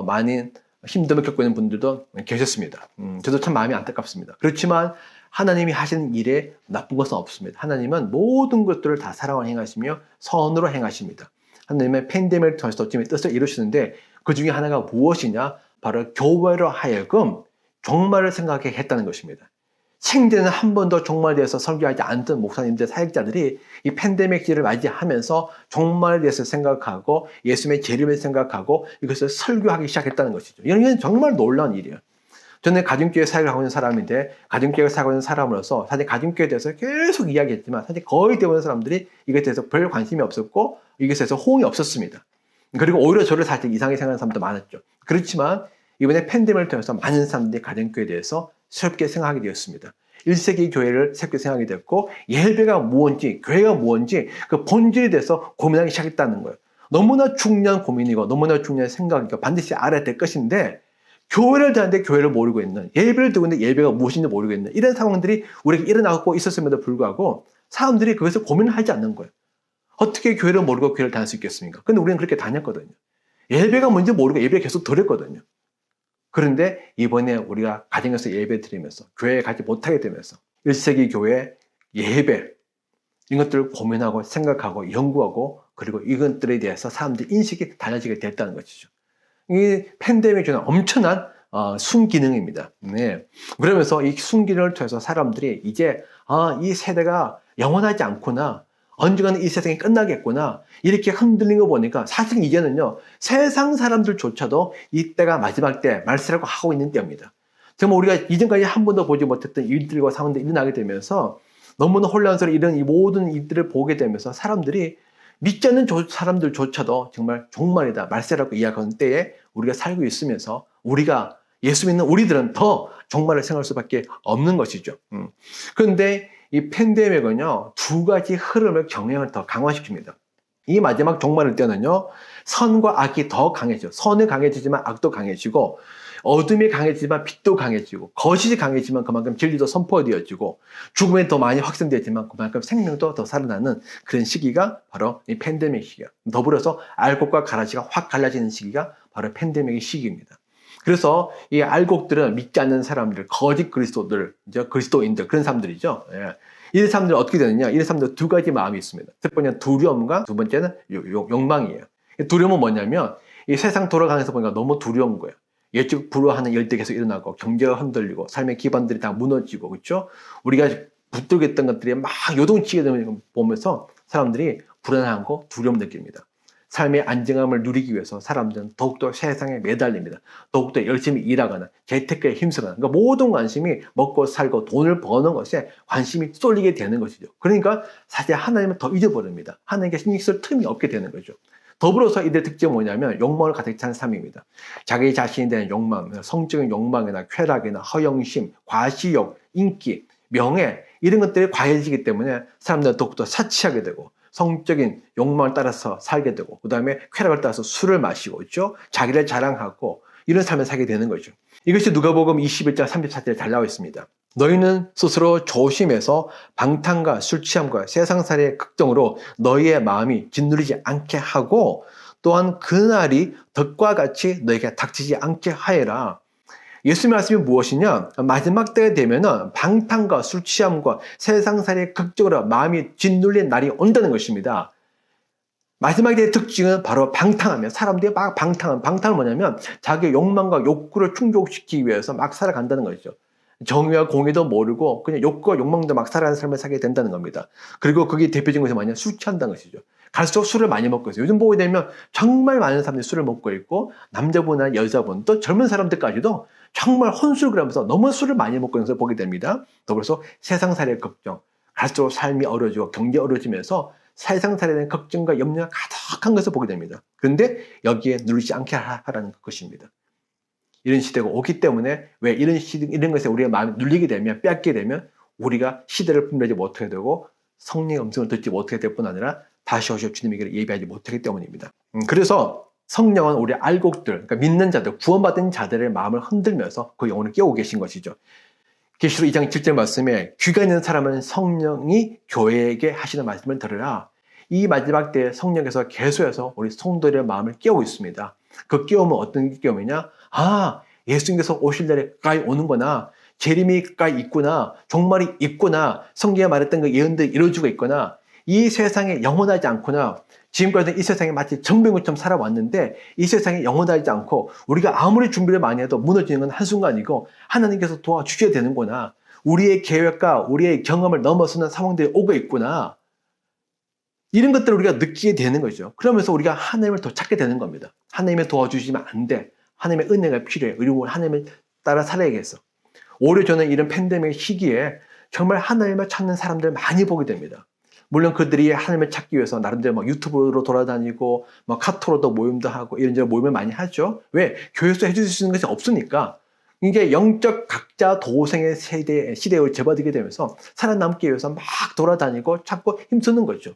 많은 힘듦을 겪고 있는 분들도 계셨습니다. 저도 참 마음이 안타깝습니다. 그렇지만 하나님이 하시는 일에 나쁜 것은 없습니다. 하나님은 모든 것들을 다 사랑을 행하시며 선으로 행하십니다. 하나님의 팬데믹을 통해서 주님의 뜻을 이루시는데 그 중에 하나가 무엇이냐? 바로 교회로 하여금 종말을 생각하게 했다는 것입니다. 생전에는 한 번도 종말에 대해서 설교하지 않던 목사님들, 사역자들이 이 팬데믹 시를 맞이하면서 종말에 대해서 생각하고 예수님의 재림을 생각하고 이것을 설교하기 시작했다는 것이죠. 이건 정말 놀라운 일이에요. 저는 가정교회 사역을 하고 있는 사람인데 가정교회를 사역하고 있는 사람으로서 사실 가정교회에 대해서 계속 이야기했지만 사실 거의 대부분 사람들이 이것에 대해서 별 관심이 없었고 이것에 대해서 호응이 없었습니다. 그리고 오히려 저를 사실 이상하게 생각하는 사람도 많았죠. 그렇지만 이번에 팬데믹을 통해서 많은 사람들이 가정교회에 대해서 새롭게 생각하게 되었습니다. 1세기 교회를 새롭게 생각하게 됐고 예배가 무엇인지 교회가 무엇인지 그 본질에 대해서 고민하기 시작했다는 거예요. 너무나 중요한 고민이고 너무나 중요한 생각이고 반드시 알아야 될 것인데 교회를 드는데 교회를 모르고 있는, 예배를 드고 있는데 예배가 무엇인지 모르고 있는 이런 상황들이 우리에게 일어나고 있었음에도 불구하고 사람들이 그것을 고민을 하지 않는 거예요. 어떻게 교회를 모르고 교회를 다닐 수 있겠습니까? 근데 우리는 그렇게 다녔거든요. 예배가 뭔지 모르고 예배를 계속 드렸거든요. 그런데 이번에 우리가 가정에서 예배 드리면서 교회에 가지 못하게 되면서 1세기 교회 예배 이런 것들을 고민하고 생각하고 연구하고 그리고 이것들에 대해서 사람들의 인식이 달라지게 됐다는 것이죠. 이 팬데믹이 주는 엄청난 순기능입니다. 네. 그러면서 이 순기능을 통해서 사람들이 이제 이 세대가 영원하지 않구나. 언젠가는 이 세상이 끝나겠구나. 이렇게 흔들린 거 보니까 사실 이제는요. 세상 사람들조차도 이때가 마지막 때 말세라고 하고 있는 때입니다. 정말 우리가 이전까지 한 번도 보지 못했던 일들과 상황들이 일어나게 되면서 너무나 혼란스러운 이런 이 모든 일들을 보게 되면서 사람들이 믿지 않는 사람들조차도 정말 종말이다, 말세라고 이야기하는 때에 우리가 살고 있으면서 우리가 예수 믿는 우리들은 더 종말을 생각할 수밖에 없는 것이죠. 그런데 이 팬데믹은요, 두 가지 흐름을 경향을 더 강화시킵니다. 이 마지막 종말을 때는요, 선과 악이 더 강해져. 선은 강해지지만 악도 강해지고, 어둠이 강해지지만 빛도 강해지고, 거짓이 강해지면 그만큼 진리도 선포되어지고, 죽음이 더 많이 확산되지만 그만큼 생명도 더 살아나는 그런 시기가 바로 이 팬데믹 시기야. 더불어서 알곡과 가라지가 확 갈라지는 시기가 바로 팬데믹의 시기입니다. 그래서 이 알곡들은 믿지 않는 사람들, 거짓 그리스도인들, 그런 사람들이죠. 예. 이 사람들은 어떻게 되느냐? 이 사람들은 두 가지 마음이 있습니다. 첫 번째는 두려움과 두 번째는 욕망이에요. 두려움은 뭐냐면 이 세상 돌아가면서 보니까 너무 두려운 거예요. 예측 불허하는 일들이 계속 일어나고 경제가 흔들리고 삶의 기반들이 다 무너지고 그렇죠? 우리가 붙들겠던 것들이 막 요동치게 되는 걸 보면서 사람들이 불안하고 두려움 느낍니다. 삶의 안정함을 누리기 위해서 사람들은 더욱더 세상에 매달립니다. 더욱더 열심히 일하거나 재테크에 힘쓰거나 그러니까 모든 관심이 먹고 살고 돈을 버는 것에 관심이 쏠리게 되는 것이죠. 그러니까 사실 하나님을 더 잊어버립니다. 하나님께 신경 쓸 틈이 없게 되는 거죠. 더불어서 이들의 특징은 뭐냐면 욕망을 가득 찬 삶입니다. 자기 자신에 대한 욕망, 성적인 욕망이나 쾌락이나 허영심, 과시욕, 인기, 명예 이런 것들이 과해지기 때문에 사람들은 더욱더 사치하게 되고 성적인 욕망을 따라서 살게 되고 그 다음에 쾌락을 따라서 술을 마시고 있죠. 자기를 자랑하고 이런 삶을 살게 되는 거죠. 이것이 누가복음 21장 34절에 잘 나와 있습니다. 너희는 스스로 조심해서 방탕과 술 취함과 세상살이의 극정으로 너희의 마음이 짓누르지 않게 하고 또한 그날이 덕과 같이 너희에게 닥치지 않게 하여라. 예수님의 말씀이 무엇이냐? 마지막 때가 되면은 방탕과 술 취함과 세상살이의 극적으로 마음이 짓눌린 날이 온다는 것입니다. 마지막 때의 특징은 바로 방탕하며 사람들이 막 방탕은 뭐냐면 자기의 욕망과 욕구를 충족시키기 위해서 막 살아간다는 것이죠. 정의와 공의도 모르고 그냥 욕구와 욕망도 막 살아가는 삶을 살게 된다는 겁니다. 그리고 그게 대표적인 것이 뭐냐? 술 취한다는 것이죠. 갈수록 술을 많이 먹고 있어요. 요즘 보게 되면 정말 많은 사람들이 술을 먹고 있고, 남자분이나 여자분, 또 젊은 사람들까지도 정말 혼술을 그러면서 너무 술을 많이 먹고 있는 것을 보게 됩니다. 더불어서 세상살이의 걱정, 갈수록 삶이 어려지고 경제 어려지면서 세상살이에 대한 걱정과 염려가 가득한 것을 보게 됩니다. 그런데 여기에 누르지 않게 하라는 것입니다. 이런 시대가 오기 때문에 왜 이런 것에 우리가 마음이 눌리게 되면, 빼앗게 되면 우리가 시대를 분별하지 못하게 되고 성령의 음성을 듣지 못하게 될 뿐 아니라 다시 오실 주님에게 예배하지 못하기 때문입니다. 그래서 성령은 우리 알곡들, 그러니까 믿는 자들, 구원받은 자들의 마음을 흔들면서 그 영혼을 깨우고 계신 것이죠. 계시록 2장 7절 말씀에 귀가 있는 사람은 성령이 교회에게 하시는 말씀을 들으라. 이 마지막 때에 성령께서 계속해서 우리 성도들의 마음을 깨우고 있습니다. 그 깨움은 어떤 깨움이냐? 아, 예수님께서 오실 날에 가까이 오는구나. 재림이 가까이 있구나. 종말이 있구나. 성경에 말했던 그 예언들이 이루어지고 있구나. 이 세상에 영원하지 않구나. 지금까지는 이 세상에 마치 정병처럼 살아왔는데 이 세상에 영원하지 않고 우리가 아무리 준비를 많이 해도 무너지는 건 한순간이고 하나님께서 도와주셔야 되는구나. 우리의 계획과 우리의 경험을 넘어서는 상황들이 오고 있구나. 이런 것들을 우리가 느끼게 되는 거죠. 그러면서 우리가 하나님을 더 찾게 되는 겁니다. 하나님의 도와주시면 안 돼. 하나님의 은혜가 필요해. 그리고 하나님을 따라 살아야겠어. 오히려 저는 이런 팬데믹 시기에 정말 하나님을 찾는 사람들 많이 보게 됩니다. 물론 그들이 하나님을 찾기 위해서 나름대로 막 유튜브로 돌아다니고 막 카톡으로도 모임도 하고 이런저런 모임을 많이 하죠. 왜? 교회에서 해줄 수 있는 것이 없으니까. 이게 영적 각자 도생의 시대에 접어들게 되면서 살아남기 위해서 막 돌아다니고 찾고 힘쓰는 거죠.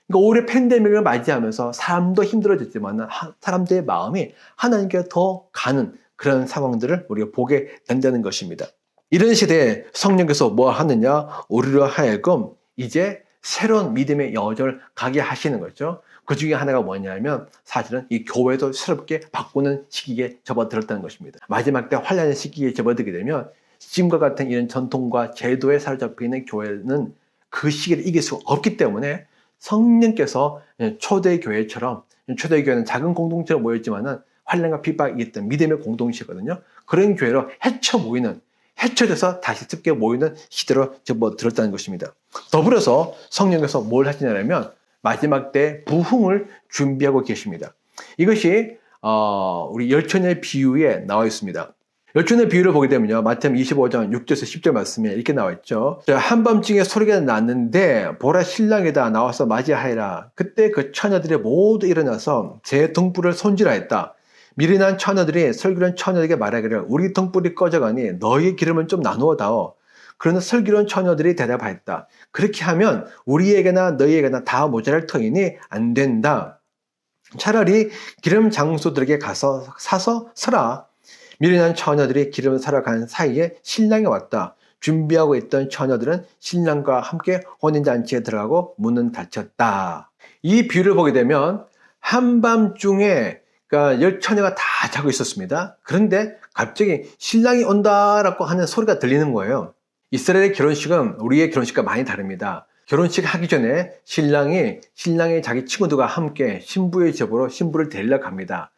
그러니까 올해 팬데믹을 맞이하면서 사람도 힘들어졌지만 사람들의 마음이 하나님께 더 가는 그런 상황들을 우리가 보게 된다는 것입니다. 이런 시대에 성령께서 뭐 하느냐? 우리로 하여금 이제 새로운 믿음의 여정을 가게 하시는 거죠. 그 중에 하나가 뭐냐면 사실은 이 교회도 새롭게 바꾸는 시기에 접어들었다는 것입니다. 마지막 때 환란의 시기에 접어들게 되면 지금과 같은 이런 전통과 제도에 사로잡혀 있는 교회는 그 시기를 이길 수 없기 때문에 성령께서 초대교회처럼, 초대교회는 작은 공동체로 모였지만은 환란과 핍박이 있던 믿음의 공동체거든요. 그런 교회로 헤쳐져서 다시 습게 모이는 시대로 접어들었다는 것입니다. 더불어서 성령께서 뭘 하시냐면 마지막 때 부흥을 준비하고 계십니다. 이것이 우리 열처녀의 비유에 나와 있습니다. 열처녀의 비유를 보게 되면요, 마태복음 25장 6절에서 10절 말씀에 이렇게 나와 있죠. 한밤중에 소리가 났는데 보라, 신랑이다, 나와서 맞이하여라. 그때 그 처녀들이 모두 일어나서 제 등불을 손질하였다. 미리 난 처녀들이 슬기로운 처녀에게 말하기를 우리 등불이 꺼져가니 너희 기름을 좀 나누어 다오. 그러나 슬기로운 처녀들이 대답하였다. 그렇게 하면 우리에게나 너희에게나 다 모자랄 터이니 안 된다. 차라리 기름 장수들에게 가서 사서 서라. 미리 난 처녀들이 기름을 사러 간 사이에 신랑이 왔다. 준비하고 있던 처녀들은 신랑과 함께 혼인잔치에 들어가고 문은 닫혔다. 이 비유를 보게 되면 한밤중에 그러니까 열처녀가 다 자고 있었습니다. 그런데 갑자기 신랑이 온다라고 하는 소리가 들리는 거예요. 이스라엘의 결혼식은 우리의 결혼식과 많이 다릅니다. 결혼식 하기 전에 신랑이 자기 친구들과 함께 신부의 집으로 신부를 데리러 갑니다.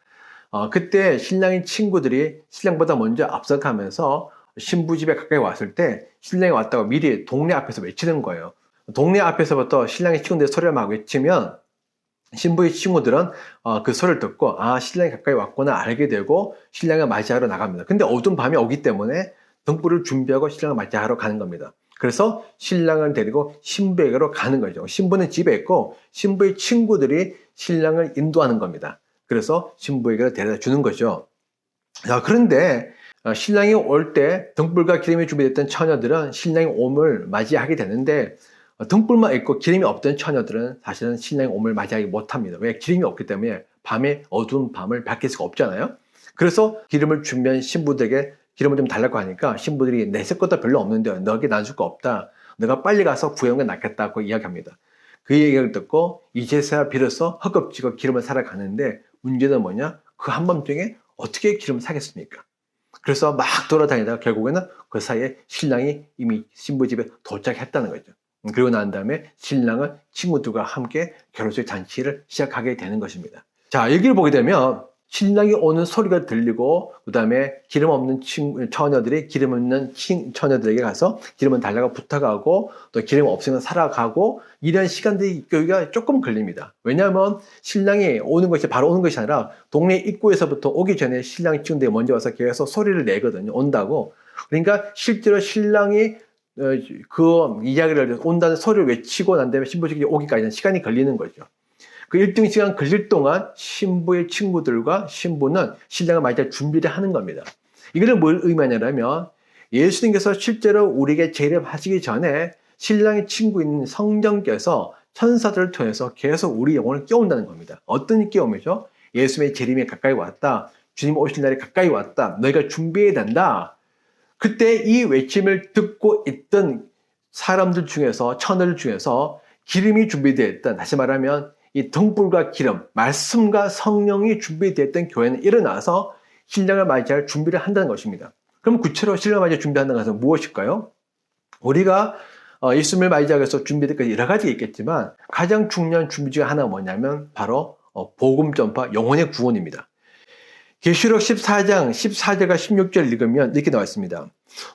그때 신랑의 친구들이 신랑보다 먼저 앞서가면서 신부 집에 가까이 왔을 때 신랑이 왔다고 미리 동네 앞에서 외치는 거예요. 동네 앞에서부터 신랑의 친구들이 소리를 막 외치면 신부의 친구들은 그 소리를 듣고 신랑이 가까이 왔구나 알게 되고 신랑을 맞이하러 나갑니다. 근데 어두운 밤이 오기 때문에 등불을 준비하고 신랑을 맞이하러 가는 겁니다. 그래서 신랑을 데리고 신부에게로 가는 거죠. 신부는 집에 있고 신부의 친구들이 신랑을 인도하는 겁니다. 그래서 신부에게로 데려다 주는 거죠. 자, 그런데 신랑이 올 때 등불과 기름이 준비됐던 처녀들은 신랑의 옴을 맞이하게 되는데 등불만 있고 기름이 없던 처녀들은 사실은 신랑의 옴을 맞이하지 못합니다. 왜? 기름이 없기 때문에 밤에 어두운 밤을 밝힐 수가 없잖아요. 그래서 기름을 준비한 신부들에게 기름을 좀 달라고 하니까 신부들이 내 쓸 것도 별로 없는데 너에게 난 줄 거 없다. 너가 빨리 가서 구해온 게 낫겠다고 이야기합니다. 그 얘기를 듣고 이제서야 비로소 허겁지겁 기름을 사러 가는데 문제는 뭐냐? 그 한밤중에 어떻게 기름을 사겠습니까? 그래서 막 돌아다니다가 결국에는 그 사이에 신랑이 이미 신부 집에 도착했다는 거죠. 그리고 난 다음에 신랑은 친구들과 함께 결혼식 잔치를 시작하게 되는 것입니다. 자, 여기를 보게 되면 신랑이 오는 소리가 들리고 그 다음에 기름 없는 처녀들이 기름 없는 처녀들에게 가서 기름은 달라고 부탁하고 또 기름 없으면 살아가고 이런 시간들이 교회가 조금 걸립니다. 왜냐하면 신랑이 오는 것이 바로 오는 것이 아니라 동네 입구에서부터 오기 전에 신랑 친구들이 먼저 와서 계속 소리를 내거든요. 온다고. 그러니까 실제로 신랑이 그 이야기를 온다는 소리를 외치고 난 다음에 신부식이 오기까지는 시간이 걸리는 거죠. 그 일정 시간 걸릴 동안 신부의 친구들과 신부는 신랑을 맞이할 준비를 하는 겁니다. 이거는 뭘 의미하냐면 예수님께서 실제로 우리에게 재림하시기 전에 신랑의 친구인 성령께서 천사들을 통해서 계속 우리 영혼을 깨운다는 겁니다. 어떤 깨움이죠? 예수님의 재림이 가까이 왔다. 주님 오실 날이 가까이 왔다. 너희가 준비해야 된다. 그때 이 외침을 듣고 있던 사람들 중에서 처녀들 중에서 기름이 준비되어 있던, 다시 말하면 이 등불과 기름, 말씀과 성령이 준비되었던 교회는 일어나서 신랑을 맞이할 준비를 한다는 것입니다. 그럼 구체로 신랑을 맞이할 준비한다는 것은 무엇일까요? 우리가 예수님을 맞이하기 위해서 준비될 것이 여러 가지가 있겠지만 가장 중요한 준비 중에 하나가 뭐냐면 바로 복음 전파, 영혼의 구원입니다. 계시록 14장 14절과 16절 읽으면 이렇게 나와 있습니다.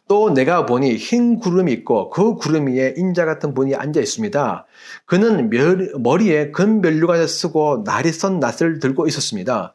또 내가 보니 흰 구름이 있고 그 구름 위에 인자 같은 분이 앉아 있습니다. 그는 머리에 금 면류관을 쓰고 날이 선 낫을 들고 있었습니다.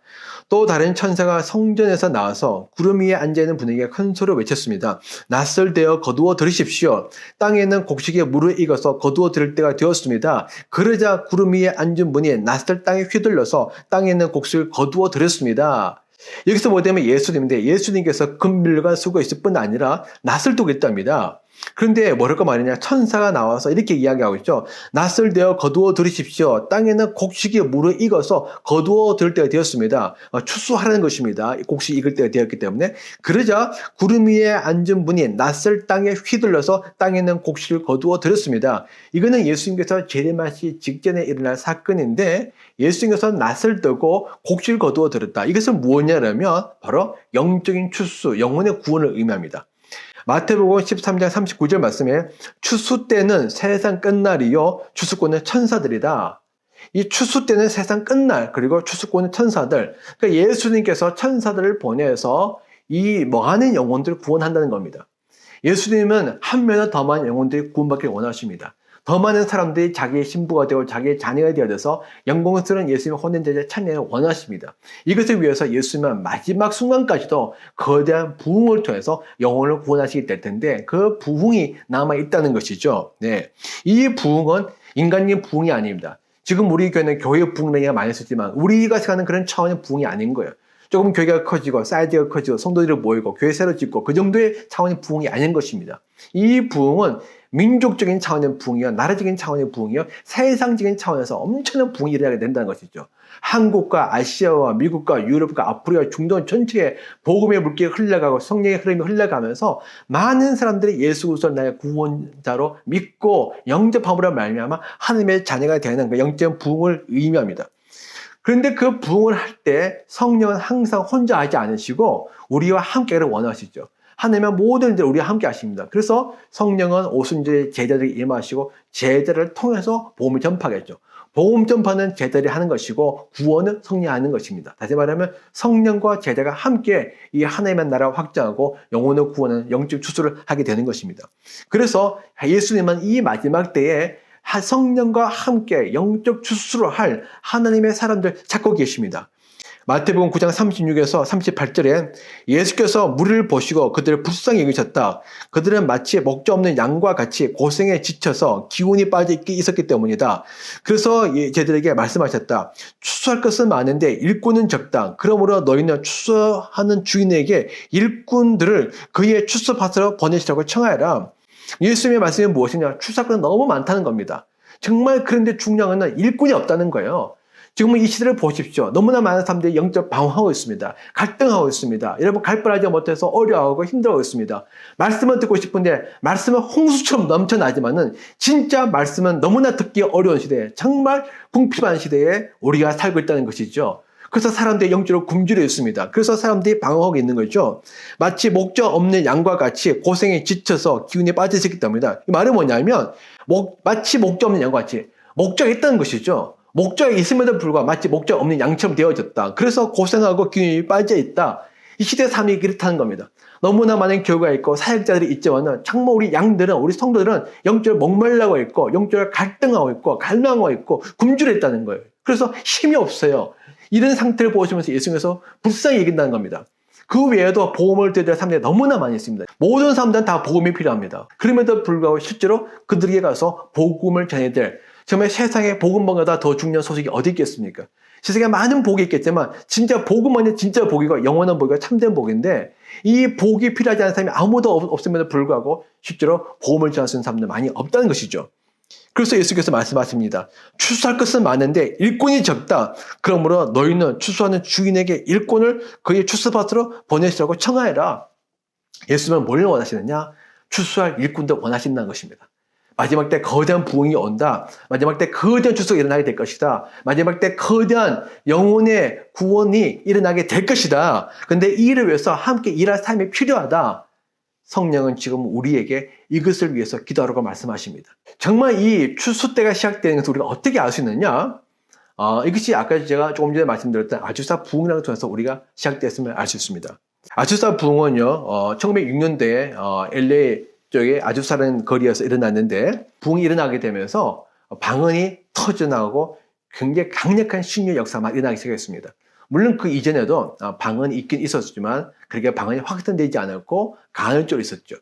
또 다른 천사가 성전에서 나와서 구름 위에 앉아있는 분에게 큰 소리로 외쳤습니다. 낫을 대어 거두어 들으십시오. 땅에는 곡식에 물을 익어서 거두어 들을 때가 되었습니다. 그러자 구름 위에 앉은 분이 낫을 땅에 휘둘러서 땅에 있는 곡식을 거두어 들였습니다. 여기서 뭐냐면 예수님인데 예수님께서 금밀관 쓰고 있을 뿐 아니라 낫을 두고 있답니다. 그런데 뭐랄까 말이냐, 천사가 나와서 이렇게 이야기하고 있죠. 낫을 대어 거두어 들으십시오. 땅에는 곡식이 물을 익어서 거두어 들을 때가 되었습니다. 추수하라는 것입니다. 곡식이 익을 때가 되었기 때문에. 그러자 구름 위에 앉은 분이 낫을 땅에 휘둘러서 땅에는 곡식을 거두어 들었습니다. 이거는 예수님께서 재림하시 직전에 일어날 사건인데 예수님께서 낫을 뜨고 곡식을 거두어 들었다. 이것은 무엇이냐면 바로 영적인 추수, 영혼의 구원을 의미합니다. 마태복음 13장 39절 말씀에 추수 때는 세상 끝날이요 추수꾼은 천사들이다. 이 추수 때는 세상 끝날, 그리고 추수꾼은 천사들. 그러니까 예수님께서 천사들을 보내서 이 뭐하는 영혼들을 구원한다는 겁니다. 예수님은 한 면은 더 많은 영혼들이 구원받기를 원하십니다. 더 많은 사람들이 자기의 신부가 되고 자기의 자녀가 되어져서 영광스러운 예수님의 혼된 제자를 찾는 원하십니다. 이것을 위해서 예수님은 마지막 순간까지도 거대한 부흥을 통해서 영혼을 구원하시게 될 텐데 그 부흥이 남아있다는 것이죠. 네. 이 부흥은 인간적인 부흥이 아닙니다. 지금 우리 교회는 교회 부흥을 많이 쓰지만 우리가 생각하는 그런 차원의 부흥이 아닌 거예요. 조금 교회가 커지고 사이즈가 커지고 성도들이 모이고 교회 새로 짓고 그 정도의 차원의 부흥이 아닌 것입니다. 이 부흥은 민족적인 차원의 부흥이요, 나라적인 차원의 부흥이요, 세상적인 차원에서 엄청난 부흥이 일어나게 된다는 것이죠. 한국과 아시아와 미국과 유럽과 아프리카, 중동 전체에 복음의 물길이 흘러가고 성령의 흐름이 흘러가면서 많은 사람들이 예수 그리스도를 나의 구원자로 믿고 영접함으로 말미암아 하나님의 자녀가 되는 그 영적 부흥을 의미합니다. 그런데 그 부흥을 할 때 성령은 항상 혼자 하지 않으시고 우리와 함께를 원하시죠. 하나님은 모든 일을 우리와 함께 하십니다. 그래서 성령은 오순절에 제자들에게 임하시고 제자를 통해서 복음을 전파하겠죠. 복음 전파는 제자들이 하는 것이고 구원은 성령이 하는 것입니다. 다시 말하면 성령과 제자가 함께 이 하나님의 나라를 확장하고 영혼을 구원하는 영적 추수를 하게 되는 것입니다. 그래서 예수님은 이 마지막 때에 성령과 함께 영적 추수를 할 하나님의 사람들 찾고 계십니다. 마태복음 9장 36에서 38절에 예수께서 무리를 보시고 그들을 불쌍히 여기셨다. 그들은 마치 목자 없는 양과 같이 고생에 지쳐서 기운이 빠져 있었기 때문이다. 그래서 제들에게 말씀하셨다. 추수할 것은 많은데 일꾼은 적다. 그러므로 너희는 추수하는 주인에게 일꾼들을 그의 추수밭으로 보내시라고 청하여라. 예수님의 말씀이 무엇이냐? 추수할 것은 너무 많다는 겁니다. 정말 그런데 중요한 건 일꾼이 없다는 거예요. 지금 이 시대를 보십시오. 너무나 많은 사람들이 영적 방황하고 있습니다. 갈등하고 있습니다. 여러분 갈바하지 못해서 어려워하고 힘들어하고 있습니다. 말씀은 듣고 싶은데 말씀은 홍수처럼 넘쳐나지만은 진짜 말씀은 너무나 듣기 어려운 시대에 정말 궁핍한 시대에 우리가 살고 있다는 것이죠. 그래서 사람들이 영적으로 굶주려 있습니다. 그래서 사람들이 방황하고 있는 거죠. 마치 목자 없는 양과 같이 고생에 지쳐서 기운이 빠져있기 때문이다. 이 말은 뭐냐면 마치 목자 없는 양과 같이 목자가 있다는 것이죠. 목적이 있음에도 불구하고 마치 목적 없는 양처럼 되어졌다. 그래서 고생하고 균형이 빠져있다. 이 시대 삶이 그렇다는 겁니다. 너무나 많은 교회가 있고 사역자들이 있지만은 정말 우리 양들은, 우리 성도들은 영적으로 목말라고 있고 영적으로 갈등하고 있고 갈망하고 있고 굶주렸다는 거예요. 그래서 힘이 없어요. 이런 상태를 보시면서 예수님께서 불쌍히 여긴다는 겁니다. 그 외에도 복음을 드려야 될 사람들이 너무나 많이 있습니다. 모든 사람들은 다 복음이 필요합니다. 그럼에도 불구하고 실제로 그들에게 가서 복음을 전해야 될, 정말 세상에 복음보다 더 중요한 소식이 어디 있겠습니까? 세상에 많은 복이 있겠지만 진짜 복음만이 진짜 복이고 영원한 복이고 참된 복인데, 이 복이 필요하지 않은 사람이 아무도 없음에도 불구하고 실제로 복음을 전할 수 있는 사람들 많이 없다는 것이죠. 그래서 예수께서 말씀하십니다. 추수할 것은 많은데 일꾼이 적다. 그러므로 너희는 추수하는 주인에게 일꾼을 그의 추수밭으로 보내시라고 청하여라. 예수님은 뭘 원하시느냐? 추수할 일꾼도 원하신다는 것입니다. 마지막 때 거대한 부흥이 온다. 마지막 때 거대한 추수가 일어나게 될 것이다. 마지막 때 거대한 영혼의 구원이 일어나게 될 것이다. 그런데 이 일을 위해서 함께 일할 삶이 필요하다. 성령은 지금 우리에게 이것을 위해서 기도하라고 말씀하십니다. 정말 이 추수 때가 시작되는 것을 우리가 어떻게 알 수 있느냐? 이것이 아까 제가 조금 전에 말씀드렸던 아주사 부흥이라는 통해서 우리가 시작됐음을 알 수 있습니다. 아주사 부흥은요, 1906년대에 LA 쪽에 아주사라는 거리에서 일어났는데, 부흥이 일어나게 되면서 방언이 터져나가고 굉장히 강력한 신유의 역사가 일어나기 시작했습니다. 물론 그 이전에도 방언이 있긴 있었지만 그렇게 방언이 확산되지 않았고 간헐적으로 있었죠.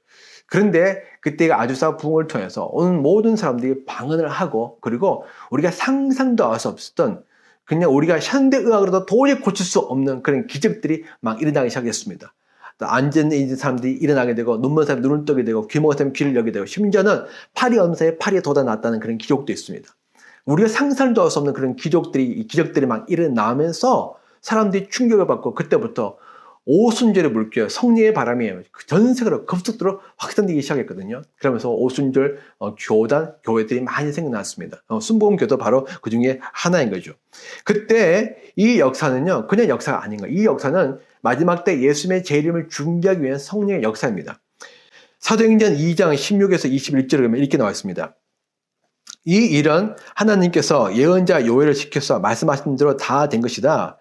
그런데 그때가 아주사 부흥을 통해서 온 모든 사람들이 방언을 하고, 그리고 우리가 상상도 할 수 없었던, 그냥 우리가 현대의학으로도 도저히 고칠 수 없는 그런 기적들이 막 일어나기 시작했습니다. 앉아있는 있는 사람들이 일어나게 되고, 눈 먼 사람이 눈을 뜨게 되고, 귀 먹은 사람이 귀를 열게 되고, 심지어는 팔이 없는 사람이 팔이 돋아났다는 그런 기록도 있습니다. 우리가 상상도 할 수 없는 그런 기적들이 막 일어나면서 사람들이 충격을 받고, 그때부터 오순절의 물결, 성령의 바람이 전 세계로 급속도로 확산되기 시작했거든요. 그러면서 오순절 교단, 교회들이 많이 생겨났습니다. 순복음교도 바로 그 중에 하나인 거죠. 그때 이 역사는요, 그냥 역사가 아닌 거예요. 이 역사는 마지막 때 예수님의 재림을 준비하기 위한 성령의 역사입니다. 사도행전 2장 16에서 21절에 보면 이렇게 나와 있습니다. 이 일은 하나님께서 예언자 요엘을 시켜서 말씀하신 대로 다 된 것이다.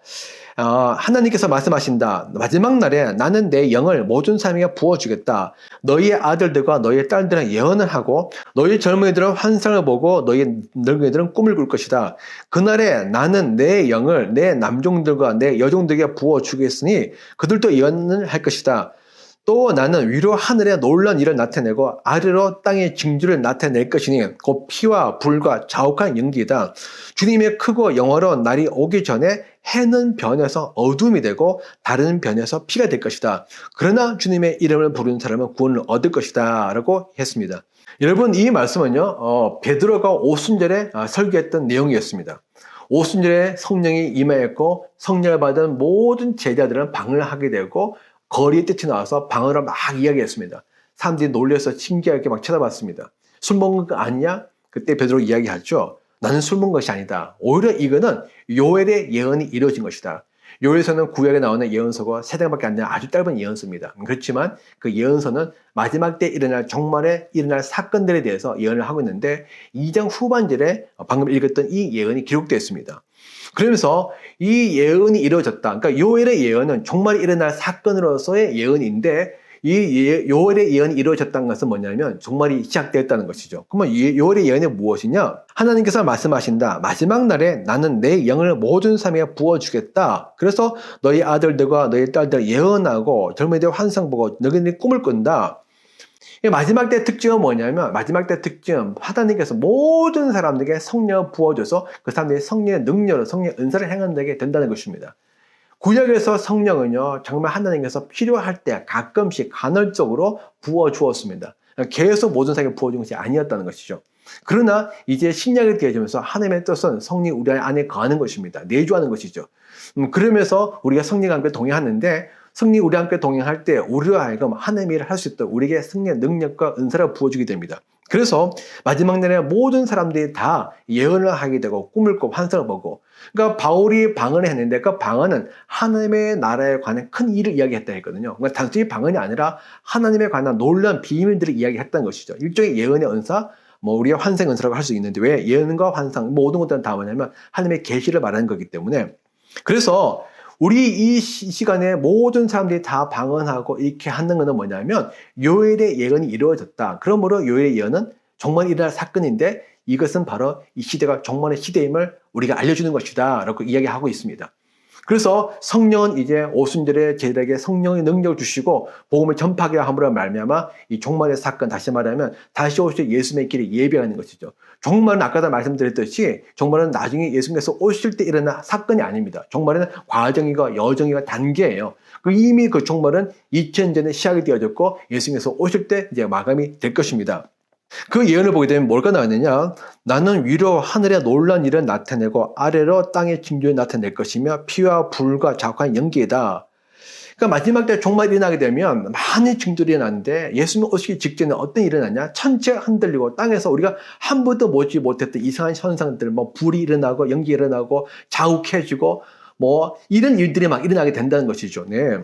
하나님께서 말씀하신다. 마지막 날에 나는 내 영을 모든 사람에게 부어주겠다. 너희의 아들들과 너희의 딸들은 예언을 하고, 너희 젊은이들은 환상을 보고, 너희 늙은이들은 꿈을 꿀 것이다. 그날에 나는 내 영을 내 남종들과 내 여종들에게 부어주겠으니 그들도 예언을 할 것이다. 또 나는 위로 하늘에 놀라운 일을 나타내고 아래로 땅의 징조를 나타낼 것이니 곧 피와 불과 자욱한 연기이다. 주님의 크고 영화로운 날이 오기 전에 해는 변해서 어둠이 되고 달은 변해서 피가 될 것이다. 그러나 주님의 이름을 부르는 사람은 구원을 얻을 것이다 라고 했습니다. 여러분, 이 말씀은요, 베드로가 오순절에 설교했던 내용이었습니다. 오순절에 성령이 임하였고 성령을 받은 모든 제자들은 방언을 하게 되고 거리에 뜻이 나와서 방언을 막 이야기했습니다. 사람들이 놀라서 신기하게 막 쳐다봤습니다. 술 먹은 거 아니냐? 그때 베드로 이야기하죠. 나는 술 먹은 것이 아니다. 오히려 이거는 요엘의 예언이 이루어진 것이다. 요엘서는 구약에 나오는 예언서가 3장밖에 안 되는 아주 짧은 예언서입니다. 그렇지만 그 예언서는 마지막 때 정말에 일어날 사건들에 대해서 예언을 하고 있는데, 2장 후반절에 방금 읽었던 이 예언이 기록되어 있습니다. 그러면서 이 예언이 이루어졌다. 그러니까 요엘의 예언은 정말 일어날 사건으로서의 예언인데, 이 요엘의 예언이 이루어졌다는 것은 뭐냐면 정말이 시작되었다는 것이죠. 그러면 요엘의 예언이 무엇이냐? 하나님께서 말씀하신다. 마지막 날에 나는 내 영을 모든 사람에게 부어주겠다. 그래서 너희 아들들과 너희 딸들 예언하고 젊은이들 환상 보고 너희들이 꿈을 꾼다. 마지막 때 특징은 뭐냐면, 마지막 때 특징은 하나님께서 모든 사람들에게 성령을 부어줘서 그 사람들이 성령의 능력으로 성령의 은사를 행하게 된다는 것입니다. 구약에서 성령은요, 정말 하나님께서 필요할 때 가끔씩 간헐적으로 부어주었습니다. 계속 모든 사람에게 부어준 것이 아니었다는 것이죠. 그러나 이제 신약이 되어지면서 하나님의 뜻은 성령이 우리 안에 거하는 것입니다. 내주하는 것이죠. 그러면서 우리가 성령과 함께 동행하는데, 성령이 우리와 함께 동행할 때 우리와 하여금 하나님의 일을 할 수 있도록 우리에게 성령의 능력과 은사를 부어주게 됩니다. 그래서 마지막 날에 모든 사람들이 다 예언을 하게 되고 꿈을 꾸고 환상을 보고, 그러니까 바울이 방언을 했는데 그 방언은 하나님의 나라에 관한 큰 일을 이야기했다 했거든요. 그러니까 단순히 방언이 아니라 하나님에 관한 놀라운 비밀들을 이야기했다는 것이죠. 일종의 예언의 은사, 뭐 우리가 환생 은사라고 할 수 있는데 왜 예언과 환상 모든 것들은 다 뭐냐면 하나님의 계시를 말하는 거기 때문에 그래서 우리 이 시간에 모든 사람들이 다 방언하고 이렇게 하는 것은 뭐냐면 요엘의 예언이 이루어졌다. 그러므로 요엘의 예언은 정말 일어날 사건인데 이것은 바로 이 시대가 정말의 시대임을 우리가 알려주는 것이다 라고 이야기하고 있습니다. 그래서 성령은 이제 오순절에 저희들에게 성령의 능력을 주시고 복음을 전파하게 함으로 말미암아 이 종말의 사건, 다시 말하면 다시 오실 예수님의 길을 예비하는 것이죠. 종말은 아까도 말씀드렸듯이 종말은 나중에 예수님께서 오실 때 일어난 사건이 아닙니다. 종말은 과정이고 여정이고 단계예요. 이미 그 종말은 2000전에 시작이 되어졌고 예수님께서 오실 때 이제 마감이 될 것입니다. 그 예언을 보게 되면 뭐가 나왔느냐? 나는 위로 하늘에 놀란 일을 나타내고 아래로 땅의 징조를 나타낼 것이며 피와 불과 자욱한 연기이다. 그러니까 마지막 때 종말이 일어나게 되면 많은 징조들이 일어나는데 예수님 오시기 직전에 어떤 일이 일어나냐? 천체가 흔들리고 땅에서 우리가 한 번도 보지 못했던 이상한 현상들, 뭐 불이 일어나고 연기 일어나고 자욱해지고 뭐 이런 일들이 막 일어나게 된다는 것이죠. 네.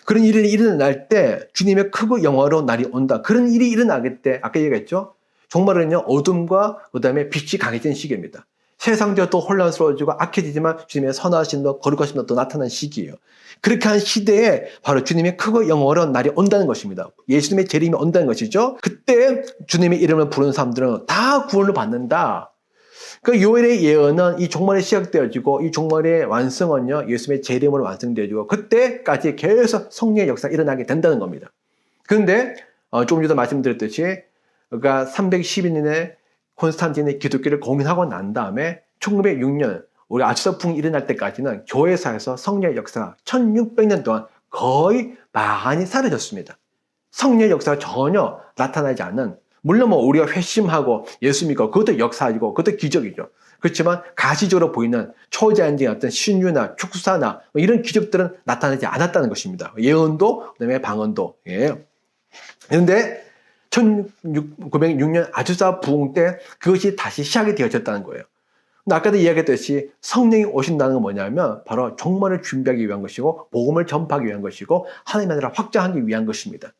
그런 일이 일어날 때 주님의 크고 영화로운 날이 온다. 그런 일이 일어나게 때 아까 얘기했죠. 종말은요, 어둠과 그 다음에 빛이 강해지는 시기입니다. 세상도 또 혼란스러워지고 악해지지만 주님의 선하심도 거룩하심도 또 나타나는 시기예요. 그렇게 한 시대에 바로 주님의 크고 영원한 날이 온다는 것입니다. 예수님의 재림이 온다는 것이죠. 그때 주님의 이름을 부르는 사람들은 다 구원을 받는다. 그 요엘의 예언은 이 종말이 시작되어지고 이 종말의 완성은요, 예수님의 재림으로 완성되어지고 그때까지 계속 성령의 역사가 일어나게 된다는 겁니다. 그런데 조금 전에 말씀드렸듯이 그러니까 312년에 콘스탄틴의 기독교를 공인하고 난 다음에 1906년 우리 아주사풍이 일어날 때까지는 교회사에서 성령의 역사가 1600년 동안 거의 많이 사라졌습니다. 성령의 역사가 전혀 나타나지 않는, 물론 뭐 우리가 회심하고 예수 믿고 그것도 역사이고 그것도 기적이죠. 그렇지만 가시적으로 보이는 초자연적인 어떤 신유나 축사나 뭐 이런 기적들은 나타나지 않았다는 것입니다. 예언도 그다음에 방언도. 예. 그런데 1906년 아주사 부흥 때 그것이 다시 시작이 되어졌다는 거예요. 아까도 이야기했듯이 성령이 오신다는 건 뭐냐면 바로 종말을 준비하기 위한 것이고 복음을 전파하기 위한 것이고 하나님의 나라를 확장하기 위한 것입니다.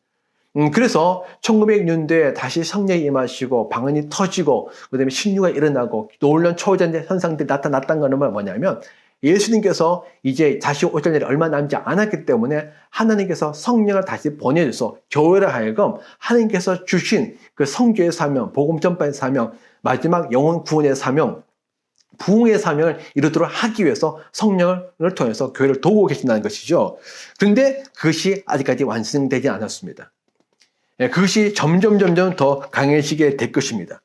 그래서 1900년대에 다시 성령이 임하시고 방언이 터지고 그다음에 신유가 일어나고 놀라운 초자연적 현상들이 나타났다는 것은 뭐냐면 예수님께서 이제 다시 오실 날이 얼마 남지 않았기 때문에 하나님께서 성령을 다시 보내줘서 교회를 하여금 하나님께서 주신 그 성교의 사명, 복음 전파의 사명, 마지막 영혼 구원의 사명, 부흥의 사명을 이루도록 하기 위해서 성령을 통해서 교회를 도우고 계신다는 것이죠. 그런데 그것이 아직까지 완성되지 않았습니다. 그것이 점점 더 강해지게 될 것입니다.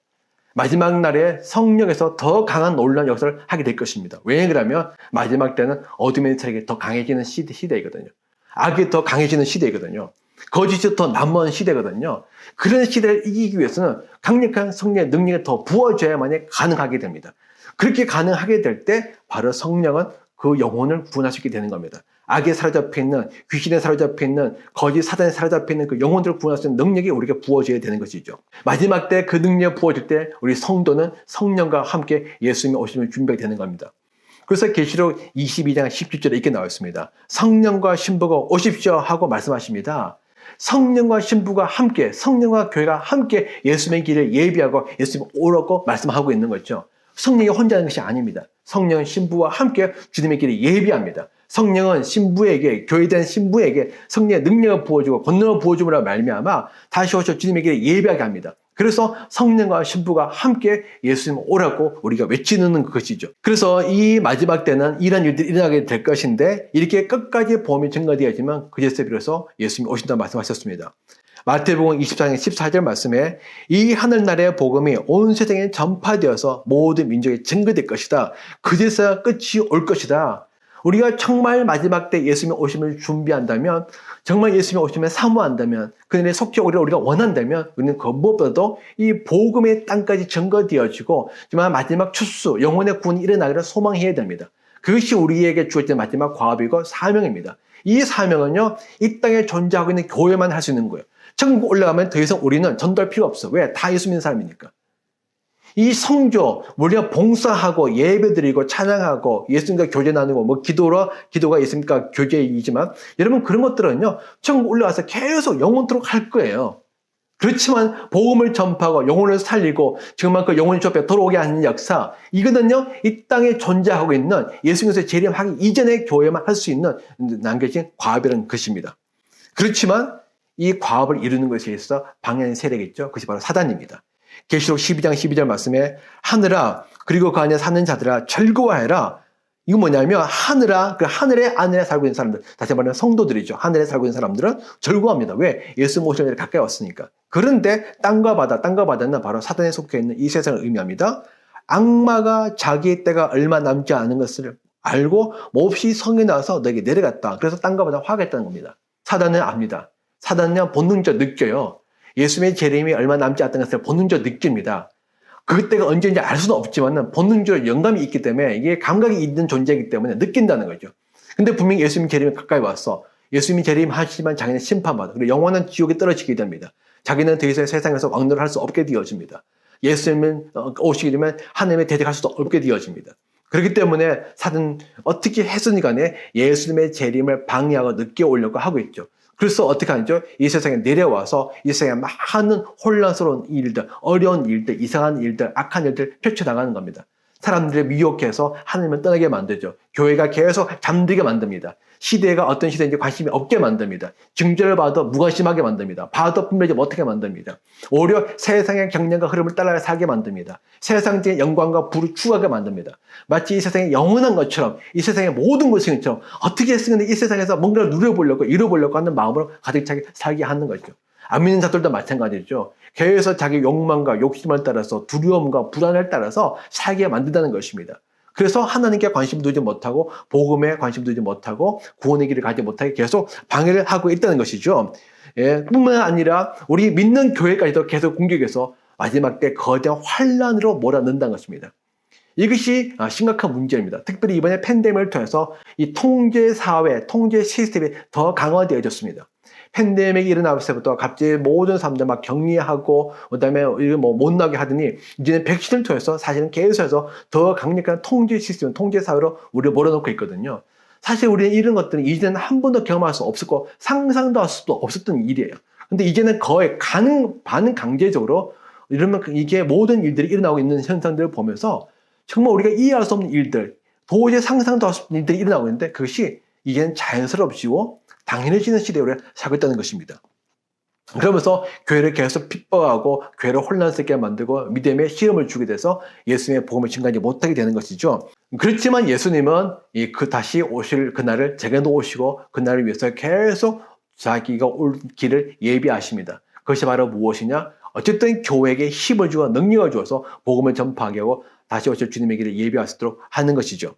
마지막 날에 성령에서 더 강한 놀라운 역사를 하게 될 것입니다. 왜 그러면 마지막 때는 어둠의 세력이 더 강해지는 시대이거든요. 악이 더 강해지는 시대이거든요. 거짓이 더 남은 시대거든요. 그런 시대를 이기기 위해서는 강력한 성령의 능력이 더 부어져야만이 가능하게 됩니다. 그렇게 가능하게 될 때 바로 성령은 그 영혼을 구원할 수 있게 되는 겁니다. 악에 사로잡혀 있는, 귀신에 사로잡혀 있는, 거짓 사단에 사로잡혀 있는 그 영혼들을 구원할 수 있는 능력이 우리가 부어져야 되는 것이죠. 마지막 때 그 능력이 부어질 때 우리 성도는 성령과 함께 예수님이 오심을 준비하게 되는 겁니다. 그래서 계시록 22장 17절에 이렇게 나와 있습니다. 성령과 신부가 오십시오 하고 말씀하십니다. 성령과 신부가 함께, 성령과 교회가 함께 예수님의 길을 예비하고 예수님 오라고 말씀하고 있는 거죠. 성령이 혼자 하는 것이 아닙니다. 성령은 신부와 함께 주님의 길을 예비합니다. 성령은 신부에게, 교회된 신부에게 성령의 능력을 부어주고 권능을 부어줌으로 말미암아 다시 오셔 주님의 길을 예비하게 합니다. 그래서 성령과 신부가 함께 예수님 오라고 우리가 외치는 것이죠. 그래서 이 마지막 때는 이런 일들이 일어나게 될 것인데 이렇게 끝까지 복음이 증거되어지면 그제서 비로소 예수님이 오신다고 말씀하셨습니다. 마태복음 24장 14절 말씀에 이 하늘나라의 복음이 온 세상에 전파되어서 모든 민족에 증거될 것이다. 그제서야 끝이 올 것이다. 우리가 정말 마지막 때 예수님의 오심을 준비한다면, 정말 예수님의 오심을 사모한다면, 그날의 속죄 오기를 우리가 원한다면 우리는 그 무엇보다도 이 복음의 땅까지 증거되어지고 정말 마지막 추수, 영혼의 구원이 일어나기를 소망해야 됩니다. 그것이 우리에게 주어진 마지막 과업이고 사명입니다. 이 사명은요, 이 땅에 존재하고 있는 교회만 할 수 있는 거예요. 천국 올라가면 더 이상 우리는 전도할 필요 없어. 왜? 다 예수 믿는 사람이니까. 이 성교, 우리가 봉사하고 예배드리고 찬양하고 예수님과 교제 나누고 뭐 기도가 예수님과 교제이지만 여러분 그런 것들은요, 천국 올라가서 계속 영원토록 할 거예요. 그렇지만 복음을 전파하고 영혼을 살리고 정말 그 영혼이 주 앞에 돌아오게 하는 역사, 이거는요 이 땅에 존재하고 있는 예수님께서 재림하기 이전의 교회만 할 수 있는 남겨진 과업이라는 것입니다. 그렇지만 이 과업을 이루는 것에 있어서 방해하는 세력이 있죠. 그것이 바로 사단입니다. 계시록 12장 12절 말씀에 하늘아 그리고 그 안에 사는 자들아 즐거워해라. 이거 뭐냐면 하늘아, 그 하늘의 안에 살고 있는 사람들, 다시 말하면 성도들이죠. 하늘에 살고 있는 사람들은 즐거워합니다. 왜? 예수 모시는 일에 가까이 왔으니까. 그런데 땅과 바다는 바로 사단에 속해 있는 이 세상을 의미합니다. 악마가 자기의 때가 얼마 남지 않은 것을 알고 몹시 성에 나와서 너에게 내려갔다. 그래서 땅과 바다 화하겠다는 겁니다. 사단은 압니다. 사단은 본능적으로 느껴요. 예수님의 재림이 얼마 남지 않았던 것을 본능적으로 느낍니다. 그때가 언제인지 알 수는 없지만 본능적으로 영감이 있기 때문에 이게 감각이 있는 존재이기 때문에 느낀다는 거죠. 근데 분명히 예수님 재림이 가까이 왔어. 예수님이 재림하시지만 자기는 심판받아. 그리고 영원한 지옥에 떨어지게 됩니다. 자기는 더 이상 세상에서 왕노를 할 수 없게 되어집니다. 예수님은 오시게 되면 하나님의 대적할 수도 없게 되어집니다. 그렇기 때문에 사단 어떻게 해서든 간에 예수님의 재림을 방해하고 늦게 오려고 하고 있죠. 그래서 어떻게 하죠? 이 세상에 내려와서 이 세상에 많은 혼란스러운 일들, 어려운 일들, 이상한 일들, 악한 일들 펼쳐나가는 겁니다. 사람들을 미혹해서 하나님을 떠나게 만들죠. 교회가 계속 잠들게 만듭니다. 시대가 어떤 시대인지 관심이 없게 만듭니다. 증거를 봐도 무관심하게 만듭니다. 봐도 분별하지 못하게 만듭니다. 오히려 세상의 경륜과 흐름을 따라 살게 만듭니다. 세상적인 영광과 부를 추구하게 만듭니다. 마치 이 세상이 영원한 것처럼, 이 세상의 모든 것이 것처럼 어떻게 했으면 이 세상에서 뭔가를 누려보려고 이뤄보려고 하는 마음으로 가득 차게 살게 하는 거죠. 안 믿는 자들도 마찬가지죠. 교회에서 자기 욕망과 욕심을 따라서 두려움과 불안을 따라서 살게 만든다는 것입니다. 그래서 하나님께 관심 두지 못하고 복음에 관심 두지 못하고 구원의 길을 가지 못하게 계속 방해를 하고 있다는 것이죠. 예, 뿐만 아니라 우리 믿는 교회까지도 계속 공격해서 마지막 때 거대한 환란으로 몰아넣는다는 것입니다. 이것이 심각한 문제입니다. 특별히 이번에 팬데믹을 통해서 이 통제 사회, 통제 시스템이 더 강화되어졌습니다. 팬데믹이 일어났을 때부터 갑자기 모든 사람들 막 격리하고 그다음에 못 나게 하더니 이제는 백신을 통해서 사실은 계속해서 더 강력한 통제 시스템, 통제 사회로 우리를 몰아넣고 있거든요. 사실 우리는 이런 것들은 이제는 한 번도 경험할 수 없었고 상상도 할 수도 없었던 일이에요. 근데 이제는 거의 반강제적으로 이러면 이게 모든 일들이 일어나고 있는 현상들을 보면서 정말 우리가 이해할 수 없는 일들, 도저히 상상도 할 수 없는 일들이 일어나고 있는데 그것이 이제는 자연스럽지고 당연해지는 시대에 우리가 살고 있다는 것입니다. 그러면서 교회를 계속 핍박하고 교회를 혼란스럽게 만들고 믿음의 시험을 주게 돼서 예수님의 복음을 증가하지 못하게 되는 것이죠. 그렇지만 예수님은 다시 오실 그날을 정해놓으시고 그날을 위해서 계속 자기가 올 길을 예비하십니다. 그것이 바로 무엇이냐? 어쨌든 교회에게 힘을 주고 능력을 주어서 복음을 전파하게 하고 다시 오실 주님의 길을 예비할 수 있도록 하는 것이죠.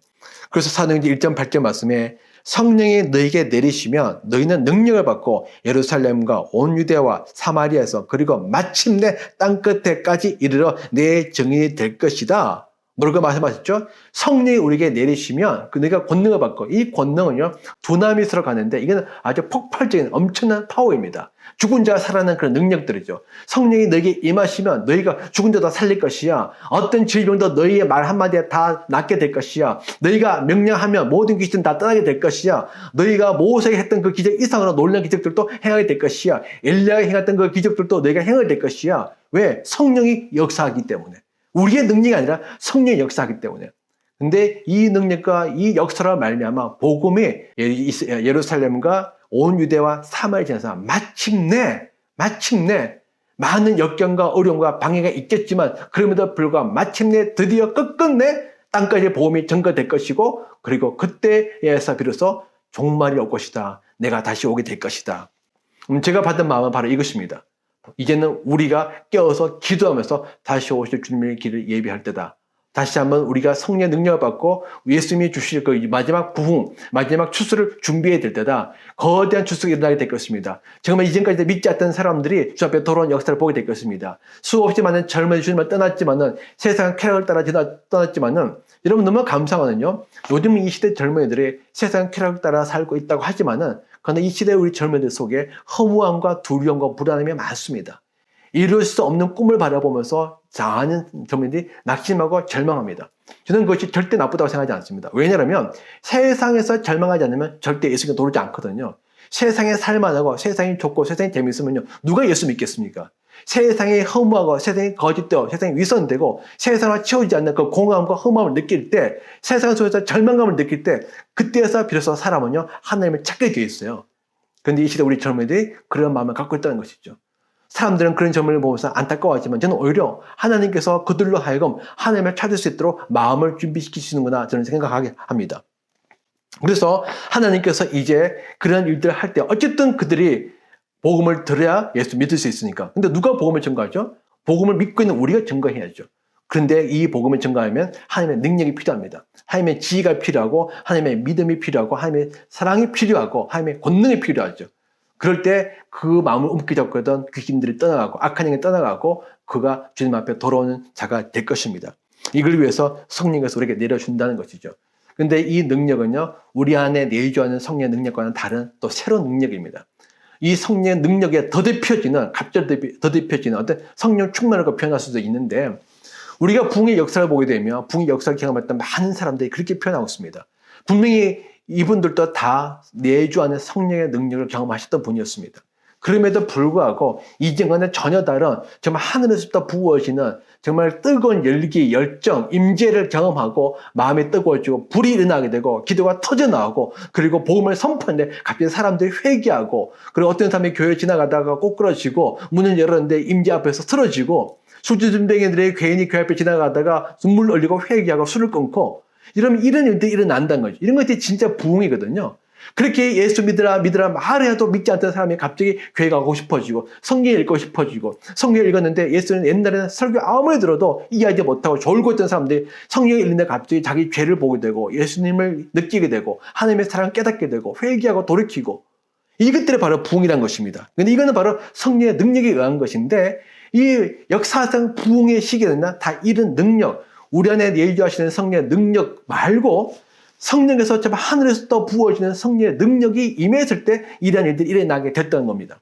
그래서 사도행전 1장 8절 말씀에 성령이 너희에게 내리시면 너희는 능력을 받고 예루살렘과 온 유대와 사마리아에서 그리고 마침내 땅끝에까지 이르러 내 증인이 될 것이다. 뭐라고 말씀하셨죠? 성령이 우리에게 내리시면 너희가 권능을 받고 이 권능은요 두나미스로 가는데 이건 아주 폭발적인 엄청난 파워입니다. 죽은 자가 살아나는 그런 능력들이죠. 성령이 너희에게 임하시면 너희가 죽은 자도 살릴 것이야. 어떤 질병도 너희의 말 한마디에 다 낫게 될 것이야. 너희가 명령하면 모든 귀신은 다 떠나게 될 것이야. 너희가 모세가 했던 그 기적 이상으로 놀라운 기적들도 행하게 될 것이야. 엘리야가 행했던 그 기적들도 너희가 행하게 될 것이야. 왜? 성령이 역사하기 때문에. 우리의 능력이 아니라 성령이 역사하기 때문에. 근데 이 능력과 이 역사로 말미암아 복음이 예루살렘과 온 유대와 사마리아에서 마침내 많은 역경과 어려움과 방해가 있겠지만 그럼에도 불구하고 마침내 드디어 끝끝내 땅까지 복음이 전가될 것이고 그리고 그때에서 비로소 종말이 올 것이다. 내가 다시 오게 될 것이다. 제가 받은 마음은 바로 이것입니다. 이제는 우리가 깨어서 기도하면서 다시 오실 주님의 길을 예비할 때다. 다시 한번 우리가 성령의 능력을 받고 예수님이 주실 그 마지막 부흥, 마지막 추수를 준비해야 될 때다. 거대한 추수가 일어나게 될 것입니다. 정말 이전까지 믿지 않던 사람들이 주 앞에 돌아온 역사를 보게 될 것입니다. 수없이 많은 젊은 주님을 떠났지만은 세상 쾌락을 따라 떠났지만은 여러분 너무 감사하거든요. 요즘 이 시대 젊은이들이 세상 쾌락을 따라 살고 있다고 하지만은 그러나 이 시대 우리 젊은이들 속에 허무함과 두려움과 불안함이 많습니다. 이룰 수 없는 꿈을 바라보면서 자하는 젊은이들이 낙심하고 절망합니다. 저는 그것이 절대 나쁘다고 생각하지 않습니다. 왜냐하면 세상에서 절망하지 않으면 절대 예수님께 도르지 않거든요. 세상에 살만하고 세상이 좋고 세상이 재미있으면요 누가 예수 믿겠습니까? 세상이 허무하고 세상이 거짓되고 세상이 위선되고 세상을 채우지 않는 그 공허함과 허무함을 느낄 때, 세상 속에서 절망감을 느낄 때, 그때에서 비로소 사람은요 하나님을 찾게 되어 있어요. 그런데 이 시대 우리 젊은이들이 그런 마음을 갖고 있다는 것이죠. 사람들은 그런 점을 보면서 안타까워하지만 저는 오히려 하나님께서 그들로 하여금 하나님을 찾을 수 있도록 마음을 준비시키시는구나 저는 생각하게 합니다. 그래서 하나님께서 이제 그런 일들을 할 때 어쨌든 그들이 복음을 들어야 예수 믿을 수 있으니까. 근데 누가 복음을 전가하죠? 복음을 믿고 있는 우리가 전가해야죠. 그런데 이 복음을 전가하면 하나님의 능력이 필요합니다. 하나님의 지혜가 필요하고 하나님의 믿음이 필요하고 하나님의 사랑이 필요하고 하나님의 권능이 필요하죠. 그럴 때 그 마음을 움켜잡고 있던 귀신들이 떠나가고 악한 영이 떠나가고 그가 주님 앞에 돌아오는 자가 될 것입니다. 이걸 위해서 성령께서 우리에게 내려준다는 것이죠. 근데 이 능력은요, 우리 안에 내주하는 성령의 능력과는 다른 또 새로운 능력입니다. 이 성령의 능력에 더듬혀지는, 갑자기 더듬혀지는 어떤 성령 충만을 표현할 수도 있는데, 우리가 부흥의 역사를 보게 되면 부흥의 역사를 경험했던 많은 사람들이 그렇게 표현하고 있습니다. 분명히 이분들도 다 내주하는 성령의 능력을 경험하셨던 분이었습니다. 그럼에도 불구하고 이전과는 전혀 다른 정말 하늘에서부터 부어지는 정말 뜨거운 열기, 열정, 임재를 경험하고 마음이 뜨거워지고 불이 일어나게 되고 기도가 터져나오고 그리고 복음을 선포하는데 갑자기 사람들이 회개하고 그리고 어떤 사람이 교회 지나가다가 꼬꾸라지고 문을 열었는데 임재 앞에서 쓰러지고 술주준뱅이들이 괜히 교회 앞에 지나가다가 눈물 흘리고 회개하고 술을 끊고 이런 일들이 일어난다는 거죠. 이런 것들이 진짜 부흥이거든요. 그렇게 예수 믿으라 말해도 믿지 않던 사람이 갑자기 교회 가고 싶어지고 성경 읽고 싶어지고 성경 읽었는데 예수는 옛날에는 설교 아무리 들어도 이해하지 못하고 졸고 있던 사람들이 성경 읽는데 갑자기 자기 죄를 보게 되고 예수님을 느끼게 되고 하나님의 사랑을 깨닫게 되고 회개하고 돌이키고 이것들이 바로 부흥이란 것입니다. 근데 이거는 바로 성령의 능력에 의한 것인데 이 역사상 부흥의 시기에는 다 이런 능력, 우리 안에 내주하시는 성령의 능력 말고 성령에서 정말 하늘에서 또 부어지는 성령의 능력이 임했을 때 이러한 일들이 일어나게 됐다는 겁니다.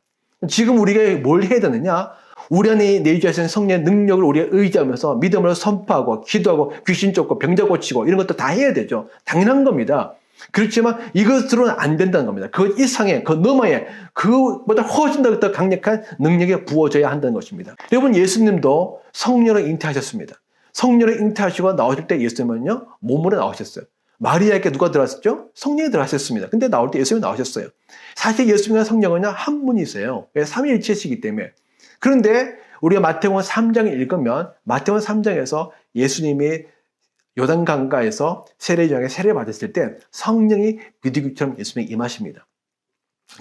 지금 우리가 뭘 해야 되느냐? 우리 안에 내주하시는 성령의 능력을 우리가 의지하면서 믿음으로 선포하고 기도하고 귀신 쫓고 병자 고치고 이런 것도 다 해야 되죠. 당연한 겁니다. 그렇지만 이것으로는 안 된다는 겁니다. 그 이상의, 그 너머의, 그보다 훨씬 더 강력한 능력이 부어져야 한다는 것입니다. 여러분, 예수님도 성령으로 잉태하셨습니다. 성령으로 잉태하시고 나오실 때 예수님은요, 몸으로 나오셨어요. 마리아에게 누가 들어왔었죠? 성령이 들어왔었습니다. 근데 나올 때 예수님이 나오셨어요. 사실 예수님과 성령은요, 한 분이세요. 삼위일체시기 때문에. 그런데 우리가 마태복음 3장을 읽으면 마태복음 3장에서 예수님이 요단강가에서 세례요한에게 세례를 받았을 때 성령이 비둘기처럼 예수님에게 임하십니다.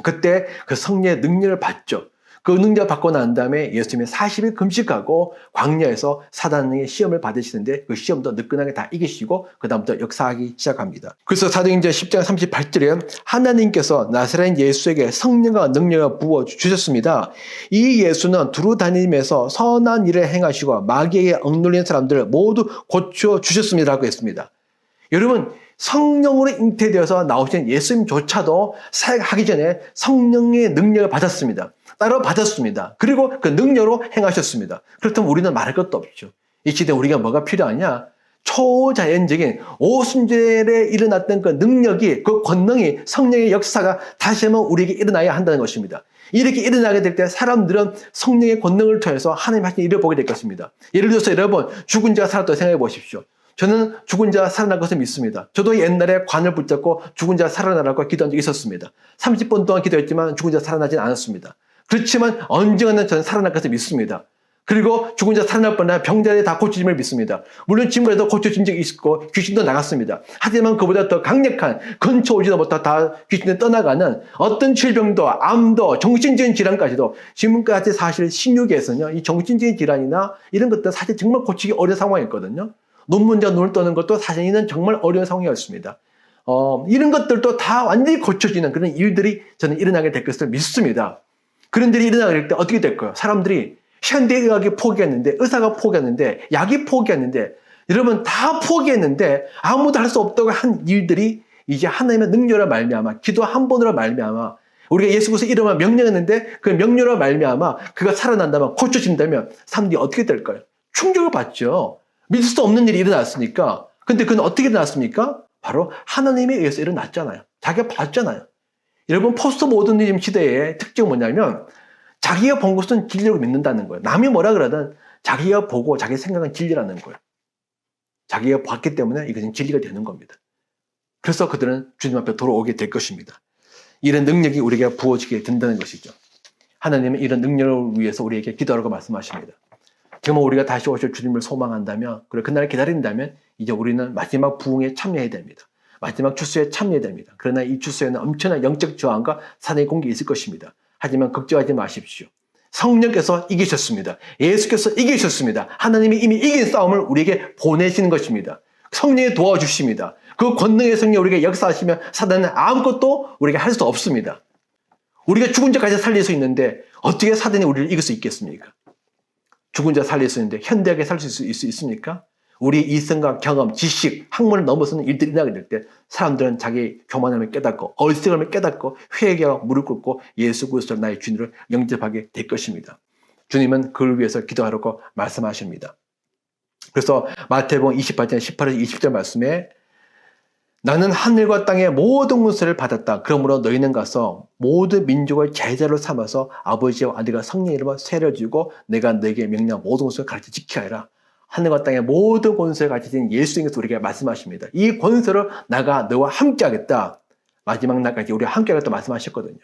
그때 그 성령의 능력을 받죠. 그 능력을 받고 난 다음에 예수님이 40일 금식하고 광야에서 사단의 시험을 받으시는데 그 시험도 느끈하게 다 이기시고 그 다음부터 역사하기 시작합니다. 그래서 사도행전 10장 38절에 하나님께서 나사렛 예수에게 성령과 능력을 부어주셨습니다. 이 예수는 두루 다니면서 선한 일을 행하시고 마귀에게 억눌린 사람들을 모두 고쳐주셨습니다 라고 했습니다. 여러분, 성령으로 잉태되어서 나오신 예수님조차도 사역하기 전에 성령의 능력을 받았습니다. 따로 받았습니다. 그리고 그 능력으로 행하셨습니다. 그렇다면 우리는 말할 것도 없죠. 이 시대에 우리가 뭐가 필요하냐? 초자연적인 오순절에 일어났던 그 능력이, 그 권능이, 성령의 역사가 다시 한번 우리에게 일어나야 한다는 것입니다. 이렇게 일어나게 될 때 사람들은 성령의 권능을 통해서 하나님 하신 일을 보게 될 것입니다. 예를 들어서 여러분, 죽은 자가 살았다고 생각해 보십시오. 저는 죽은 자가 살아날 것을 믿습니다. 저도 옛날에 관을 붙잡고 죽은 자가 살아나라고 기도한 적이 있었습니다. 30분 동안 기도했지만 죽은 자가 살아나지는 않았습니다. 그렇지만 언젠가는 저는 살아날 것을 믿습니다. 그리고 죽은 자 살아날 뻔한 병자들이 다 고쳐짐을 믿습니다. 물론 지금까지도 고쳐진 적이 있고 귀신도 나갔습니다. 하지만 그보다 더 강력한 근처 오지도 못한 다 귀신이 떠나가는 어떤 질병도 암도 정신적인 질환까지도 지금까지 사실 신유계에서는요, 이 정신적인 질환이나 이런 것들 사실 정말 고치기 어려운 상황이었거든요. 논문자 눈을 떠는 것도 사실은 정말 어려운 상황이었습니다. 이런 것들도 다 완전히 고쳐지는 그런 일들이 저는 일어나게 될 것을 믿습니다. 그런 일이 일어나게 될 때 어떻게 될까요? 사람들이 현대의학이 포기했는데, 의사가 포기했는데, 약이 포기했는데, 여러분 다 포기했는데 아무도 할 수 없다고 한 일들이 이제 하나님의 능력으로 말미암아, 기도 한 번으로 말미암아, 우리가 예수 그리스도 이름을 명령했는데 그 명령으로 말미암아 그가 살아난다면, 고쳐진다면 사람들이 어떻게 될까요? 충격을 받죠. 믿을 수 없는 일이 일어났으니까. 근데 그건 어떻게 일어났습니까? 바로 하나님에 의해서 일어났잖아요. 자기가 봤잖아요. 여러분, 포스트 모더니즘 시대의 특징은 뭐냐면 자기가 본 것은 진리로 믿는다는 거예요. 남이 뭐라 그러든 자기가 보고 자기 생각은 진리라는 거예요. 자기가 봤기 때문에 이것은 진리가 되는 겁니다. 그래서 그들은 주님 앞에 돌아오게 될 것입니다. 이런 능력이 우리에게 부어지게 된다는 것이죠. 하나님은 이런 능력을 위해서 우리에게 기도하라고 말씀하십니다. 정말 우리가 다시 오실 주님을 소망한다면, 그리고 그날을 기다린다면 이제 우리는 마지막 부흥에 참여해야 됩니다. 마지막 추수에 참여해야 됩니다. 그러나 이 추수에는 엄청난 영적 저항과 사단의 공격이 있을 것입니다. 하지만 걱정하지 마십시오. 성령께서 이기셨습니다. 예수께서 이기셨습니다. 하나님이 이미 이긴 싸움을 우리에게 보내시는 것입니다. 성령이 도와주십니다. 그 권능의 성령이 우리에게 역사하시면 사단은 아무것도 우리에게 할 수 없습니다. 우리가 죽은 자까지 살릴 수 있는데 어떻게 사단이 우리를 이길 수 있겠습니까? 죽은 자 살릴 수 있는데 현대하게 살 수 있습니까? 우리 이성과 경험, 지식, 학문을 넘어서는 일들이 일어나게 될 때 사람들은 자기 교만함을 깨닫고 어리석음을 깨닫고 회개하고 무릎 꿇고 예수 그리스도를 나의 주님으로 영접하게 될 것입니다. 주님은 그를 위해서 기도하라고 말씀하십니다. 그래서 마태복음 28장 18에서 20절 말씀에 나는 하늘과 땅의 모든 권세를 받았다. 그러므로 너희는 가서 모든 민족을 제자로 삼아서 아버지와 아들과 성령 이름으로 세례를 주고 내가 너에게 명령한 모든 것을 가르쳐 지키게 하라. 하늘과 땅의 모든 권세를 가지신 예수님께서 우리에게 말씀하십니다. 이 권세로 나가 너와 함께 하겠다. 마지막 날까지 우리와 함께 하겠다 말씀하셨거든요.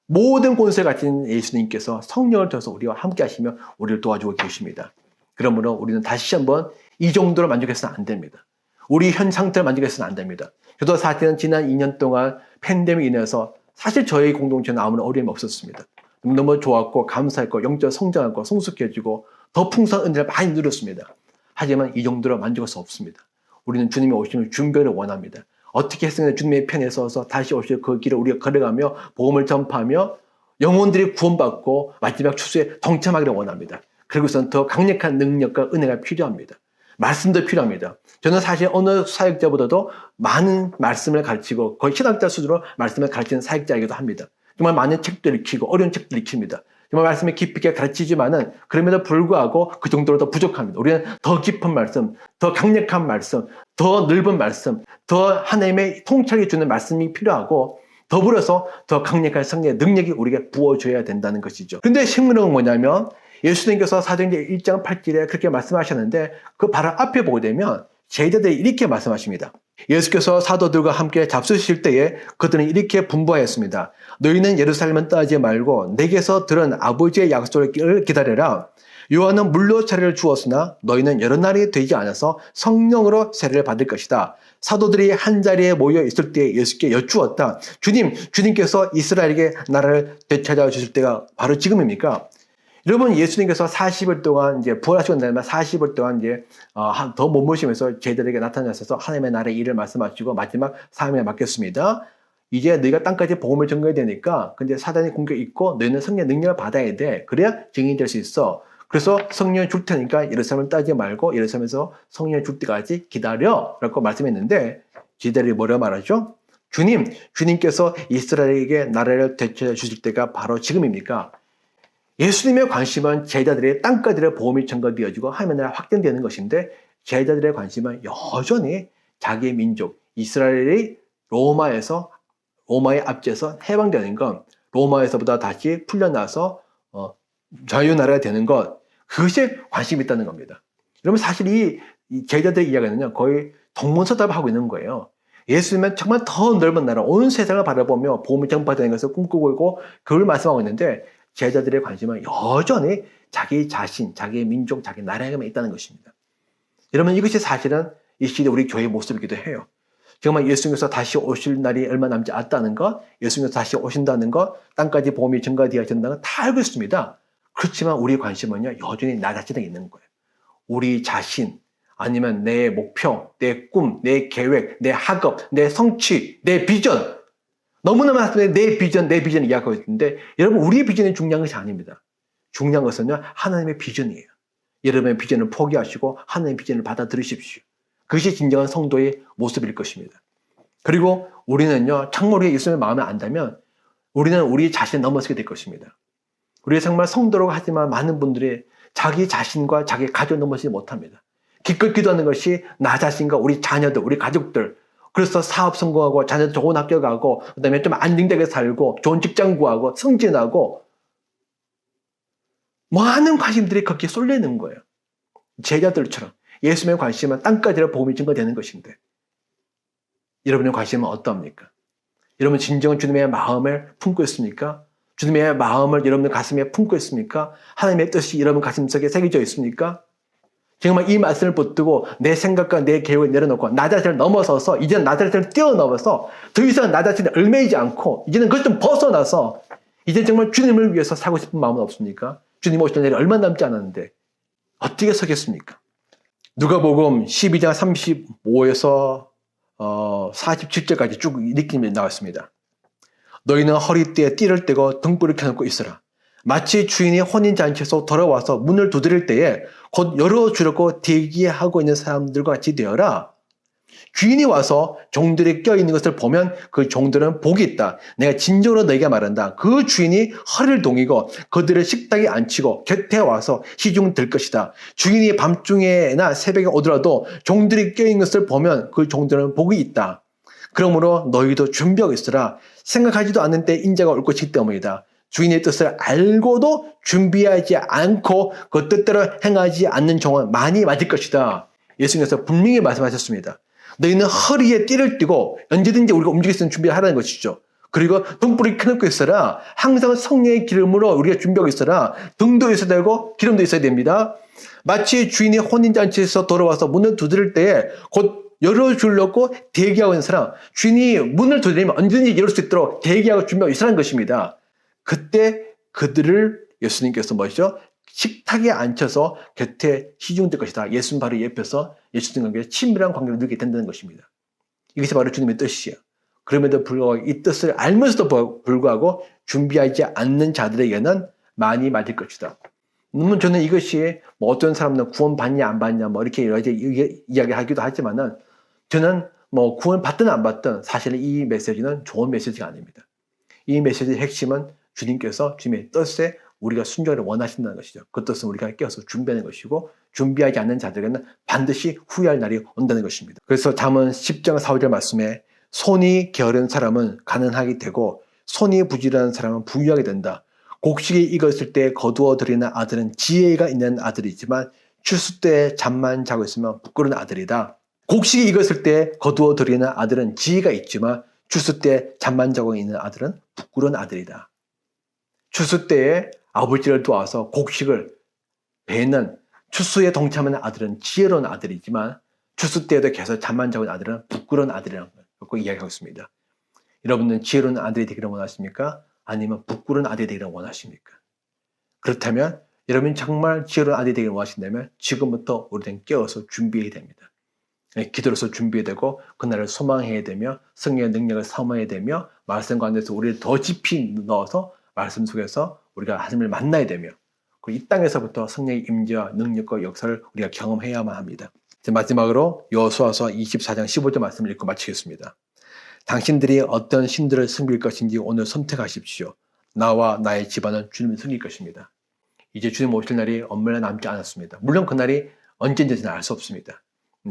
모든 권세를 가진 예수님께서 성령을 통해서 우리와 함께 하시며 우리를 도와주고 계십니다. 그러므로 우리는 다시 한번 이 정도로 만족해서는 안 됩니다. 우리 현 상태를 만족해서는 안 됩니다. 저도 사실은 지난 2년 동안 팬데믹 인해서 사실 저희 공동체는 아무런 어려움이 없었습니다. 너무 좋았고 감사했고 영적 성장하고 성숙해지고 더 풍성한 은혜를 많이 누렸습니다. 하지만 이 정도로 만족할 수 없습니다. 우리는 주님이 오시면 준비를 원합니다. 어떻게 했으면 주님의 편에 서서 다시 오실 그 길을 우리가 걸어가며 복음을 전파하며 영혼들이 구원받고 마지막 추수에 동참하기를 원합니다. 그리고선 더 강력한 능력과 은혜가 필요합니다. 말씀도 필요합니다. 저는 사실 어느 사역자보다도 많은 말씀을 가르치고 거의 신학자 수준으로 말씀을 가르치는 사역자이기도 합니다. 정말 많은 책들을 읽히고 어려운 책들을 읽힙니다. 정말 말씀을 깊이 있게 가르치지만은 그럼에도 불구하고 그 정도로 더 부족합니다. 우리는 더 깊은 말씀, 더 강력한 말씀, 더 넓은 말씀, 더 하나님의 통찰이 주는 말씀이 필요하고 더불어서 더 강력한 성령의 능력이 우리에게 부어줘야 된다는 것이죠. 그런데 신문은 뭐냐면 예수님께서 사도행전 1장 8절에 그렇게 말씀하셨는데 그 바로 앞에 보게 되면 제자들이 이렇게 말씀하십니다. 예수께서 사도들과 함께 잡수실 때에 그들은 이렇게 분부하였습니다. 너희는 예루살렘은 떠나지 말고 내게서 들은 아버지의 약속을 기다려라. 요한은 물로 세례를 주었으나 너희는 여러 날이 되지 않아서 성령으로 세례를 받을 것이다. 사도들이 한자리에 모여 있을 때 예수께 여쭈었다. 주님께서 이스라엘에게 나라를 되찾아 주실 때가 바로 지금입니까? 여러분, 예수님께서 40일 동안 이제 부활하시고 나면 40일 동안 이제 더 못 모시면서 제자들에게 나타나셔서 하나님의 나라의 일을 말씀하시고 마지막 사명을 맡겼습니다. 이제 너희가 땅까지 복음을 전거해야 되니까 근데 사단의 공격이 있고 너희는 성령의 능력을 받아야 돼. 그래야 증인이 될 수 있어. 그래서 성령을 줄 테니까 예루살렘을 따지 말고 예루살렘에서 성령을 줄 때까지 기다려 라고 말씀했는데 제자들이 뭐라 말하죠? 주님께서 이스라엘에게 나라를 되찾아 주실 때가 바로 지금입니까? 예수님의 관심은 제자들의 땅까지를 복음이 전거되어지고 하나님의 나라가 확정되는 것인데 제자들의 관심은 여전히 자기의 민족 이스라엘이 로마의 압제에서 해방되는 것, 로마에서보다 다시 풀려나서 자유나라가 되는 것, 그것에 관심이 있다는 겁니다. 여러분 사실 이 제자들의 이야기는요 거의 동문서답하고 있는 거예요. 예수님은 정말 더 넓은 나라, 온 세상을 바라보며 복음이 전파되는 것을 꿈꾸고 있고 그걸 말씀하고 있는데 제자들의 관심은 여전히 자기 자신, 자기의 민족, 자기 나라에만 있다는 것입니다. 여러분 이것이 사실은 이 시대 우리 교회의 모습이기도 해요. 정말 예수님께서 다시 오실 날이 얼마 남지 않았다는 것, 예수님께서 다시 오신다는 것, 땅까지 복음이 전가되어진다는 것 다 알고 있습니다. 그렇지만 우리 관심은요 여전히 나 자신에 있는 거예요. 우리 자신, 아니면 내 목표, 내 꿈, 내 계획, 내 학업, 내 성취, 내 비전, 너무나 많습니다. 내 비전을 이야기하고 있는데 여러분 우리의 비전이 중요한 것이 아닙니다. 중요한 것은요 하나님의 비전이에요. 여러분의 비전을 포기하시고 하나님의 비전을 받아들이십시오. 그것이 진정한 성도의 모습일 것입니다. 그리고 우리는요 정말 우리가 예수님의 마음에 안다면 우리는 우리 자신을 넘어서게 될 것입니다. 우리가 정말 성도라고 하지만 많은 분들이 자기 자신과 자기 가족을 넘어서지 못합니다. 기껏 기도하는 것이 나 자신과 우리 자녀들, 우리 가족들, 그래서 사업 성공하고 자녀들 좋은 학교 가고 그다음에 좀 안정되게 살고 좋은 직장 구하고 승진하고 많은 관심들이 거기에 쏠리는 거예요. 제자들처럼 예수님의 관심은 땅까지라 복음이 증거되는 것인데 여러분의 관심은 어떠합니까? 여러분 진정한 주님의 마음을 품고 있습니까? 주님의 마음을 여러분의 가슴에 품고 있습니까? 하나님의 뜻이 여러분 가슴속에 새겨져 있습니까? 정말 이 말씀을 붙들고 내 생각과 내 계획을 내려놓고 나 자신을 넘어서서 이제는 나 자신을 뛰어넘어서 더 이상 나 자신을 얽매이지 않고 이제는 그것 좀 벗어나서 이제 정말 주님을 위해서 살고 싶은 마음은 없습니까? 주님 오실 날이 얼마 남지 않았는데 어떻게 서겠습니까? 누가복음 12장 35에서 47절까지 쭉 느낌이 나왔습니다. 너희는 허리띠에 띠를 떼고 등불을 켜놓고 있으라. 마치 주인이 혼인잔치에서 돌아와서 문을 두드릴 때에 곧 열어주려고 대기하고 있는 사람들과 같이 되어라. 주인이 와서 종들이 껴있는 것을 보면 그 종들은 복이 있다. 내가 진정으로 너희에게 말한다. 그 주인이 허리를 동이고 그들을 식탁에 앉히고 곁에 와서 시중될 것이다. 주인이 밤중에나 새벽에 오더라도 종들이 껴있는 것을 보면 그 종들은 복이 있다. 그러므로 너희도 준비하고 있으라. 생각하지도 않는 때 인자가 올 것이기 때문이다. 주인의 뜻을 알고도 준비하지 않고 그 뜻대로 행하지 않는 종은 많이 맞을 것이다. 예수님께서 분명히 말씀하셨습니다. 너희는 허리에 띠를 띠고 언제든지 우리가 움직일 수 있는 준비를 하라는 것이죠. 그리고 등불을 켜놓고 있어라. 항상 성령의 기름으로 우리가 준비하고 있어라. 등도 있어야 되고 기름도 있어야 됩니다. 마치 주인이 혼인잔치에서 돌아와서 문을 두드릴 때에 곧 열어주려고 대기하고 있는 사람, 주인이 문을 두드리면 언제든지 열을 수 있도록 대기하고 준비하고 있으라는 것입니다. 그때 그들을 예수님께서 뭐죠? 식탁에 앉혀서 곁에 시중될 것이다. 예수님 바로 옆에서 예수님과 친밀한 관계를 누리게 된다는 것입니다. 이것이 바로 주님의 뜻이에요. 그럼에도 불구하고 이 뜻을 알면서도 불구하고 준비하지 않는 자들에게는 많이 맞을 것이다. 물론 저는 이것이 뭐 어떤 사람은 구원 받냐 안 받냐 뭐 이렇게 여러 가지 이야기하기도 하지만은 저는 뭐 구원 받든 안 받든 사실 이 메시지는 좋은 메시지가 아닙니다. 이 메시지의 핵심은 주님께서 주님의 뜻에 우리가 순종을 원하신다는 것이죠. 그 뜻은 우리가 깨어서 준비하는 것이고 준비하지 않는 자들에게는 반드시 후회할 날이 온다는 것입니다. 그래서 잠언 10장 4절 말씀에 손이 게으른 사람은 가난하게 되고 손이 부지런한 사람은 부유하게 된다. 곡식이 익었을 때 거두어 들이는 아들은 지혜가 있는 아들이지만 추수 때 잠만 자고 있으면 부끄러운 아들이다. 곡식이 익었을 때 거두어 들이는 아들은 지혜가 있지만 추수 때 잠만 자고 있는 아들은 부끄러운 아들이다. 추수 때에 아버지를 도와서 곡식을 베는 추수에 동참하는 아들은 지혜로운 아들이지만 추수 때에도 계속 잠만 자고 있는 아들은 부끄러운 아들이라는 걸 이야기하고 있습니다. 여러분은 지혜로운 아들이 되기를 원하십니까? 아니면 부끄러운 아들이 되기를 원하십니까? 그렇다면 여러분이 정말 지혜로운 아들이 되기를 원하신다면 지금부터 우리는 깨어서 준비해야 됩니다. 기도로서 준비해야 되고 그날을 소망해야 되며 성령의 능력을 사모해야 되며 말씀 가운데서 우리를 더 깊이 넣어서 말씀 속에서 우리가 하나님을 만나야 되며 그리고 이 땅에서부터 성령의 임재와 능력과 역사를 우리가 경험해야만 합니다. 마지막으로 여호수아서 24장 15절 말씀을 읽고 마치겠습니다. 당신들이 어떤 신들을 섬길 것인지 오늘 선택하십시오. 나와 나의 집안은 주님을 섬길 것입니다. 이제 주님 오실 날이 얼마 남지 않았습니다. 물론 그날이 언제인지는 알 수 없습니다.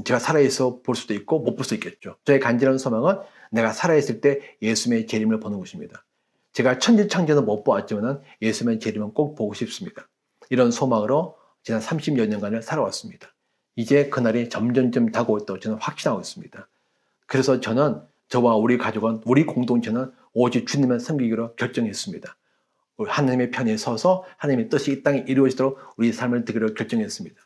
제가 살아있어 볼 수도 있고 못 볼 수 있겠죠. 저의 간절한 소망은 내가 살아있을 때 예수님의 재림을 보는 것입니다. 제가 천지창조는 못 보았지만 예수님의 재림은 꼭 보고 싶습니다. 이런 소망으로 지난 30여 년간을 살아왔습니다. 이제 그날이 점점점 다가오고 있다고 저는 확신하고 있습니다. 그래서 저는 저와 우리 가족은 우리 공동체는 오직 주님을 섬기기로 결정했습니다. 하나님의 편에 서서 하나님의 뜻이 이 땅에 이루어지도록 우리 삶을 드리기로 결정했습니다.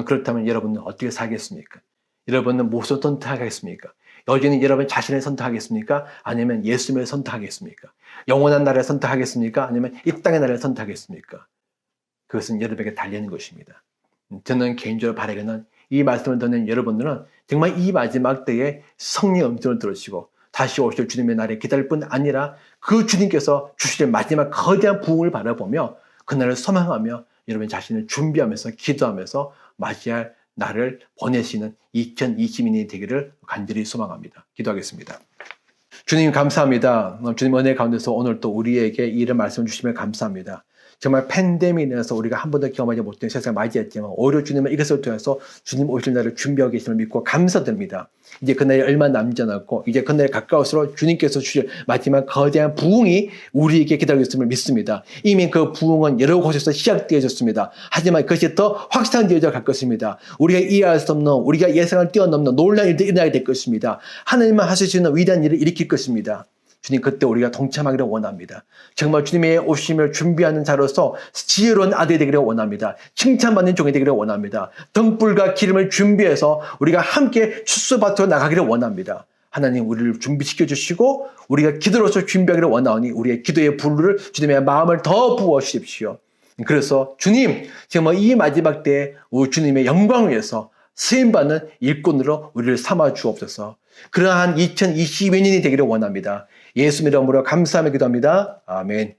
그렇다면 여러분은 어떻게 살겠습니까? 여러분은 무엇을 선택하겠습니까? 여전히 여러분 자신을 선택하겠습니까? 아니면 예수님을 선택하겠습니까? 영원한 나라를 선택하겠습니까? 아니면 이 땅의 나라를 선택하겠습니까? 그것은 여러분에게 달리는 것입니다. 저는 개인적으로 바라기는 이 말씀을 듣는 여러분들은 정말 이 마지막 때에 성령의 음성을 들으시고 다시 오실 주님의 날에 기다릴 뿐 아니라 그 주님께서 주실 마지막 거대한 부흥을 바라보며 그날을 소망하며 여러분 자신을 준비하면서 기도하면서 맞이할 날을 보내시는 2020년이 되기를 간절히 소망합니다. 기도하겠습니다. 주님 감사합니다. 주님 은혜 가운데서 오늘 또 우리에게 이런 말씀을 주시면 감사합니다. 정말 팬데믹에서 우리가 한 번도 경험하지 못한 세상을 맞이했지만 오히려 주님은 이것을 통해서 주님 오실 날을 준비하고 계심을 믿고 감사드립니다. 이제 그날이 얼마 남지 않았고 이제 그날이 가까울수록 주님께서 주실 마지막 거대한 부흥이 우리에게 기다리고 있음을 믿습니다. 이미 그 부흥은 여러 곳에서 시작되어졌습니다. 하지만 그것이 더 확산되어져 갈 것입니다. 우리가 이해할 수 없는, 우리가 예상을 뛰어넘는 놀라운 일들이 일어나게 될 것입니다. 하나님만 하실 수 있는 위대한 일을 일으킬 것입니다. 주님, 그때 우리가 동참하기를 원합니다. 정말 주님의 오심을 준비하는 자로서 지혜로운 아들이 되기를 원합니다. 칭찬받는 종이 되기를 원합니다. 등불과 기름을 준비해서 우리가 함께 추수밭으로 나가기를 원합니다. 하나님, 우리를 준비시켜 주시고 우리가 기도로서 준비하기를 원하오니 우리의 기도의 불을 주님의 마음을 더 부어 주십시오. 그래서 주님, 정말 이 마지막 때에 우리 주님의 영광을 위해서 쓰임받는 일꾼으로 우리를 삼아 주옵소서. 그러한 2022년이 되기를 원합니다. 예수 이름으로 감사하며 기도합니다. 아멘.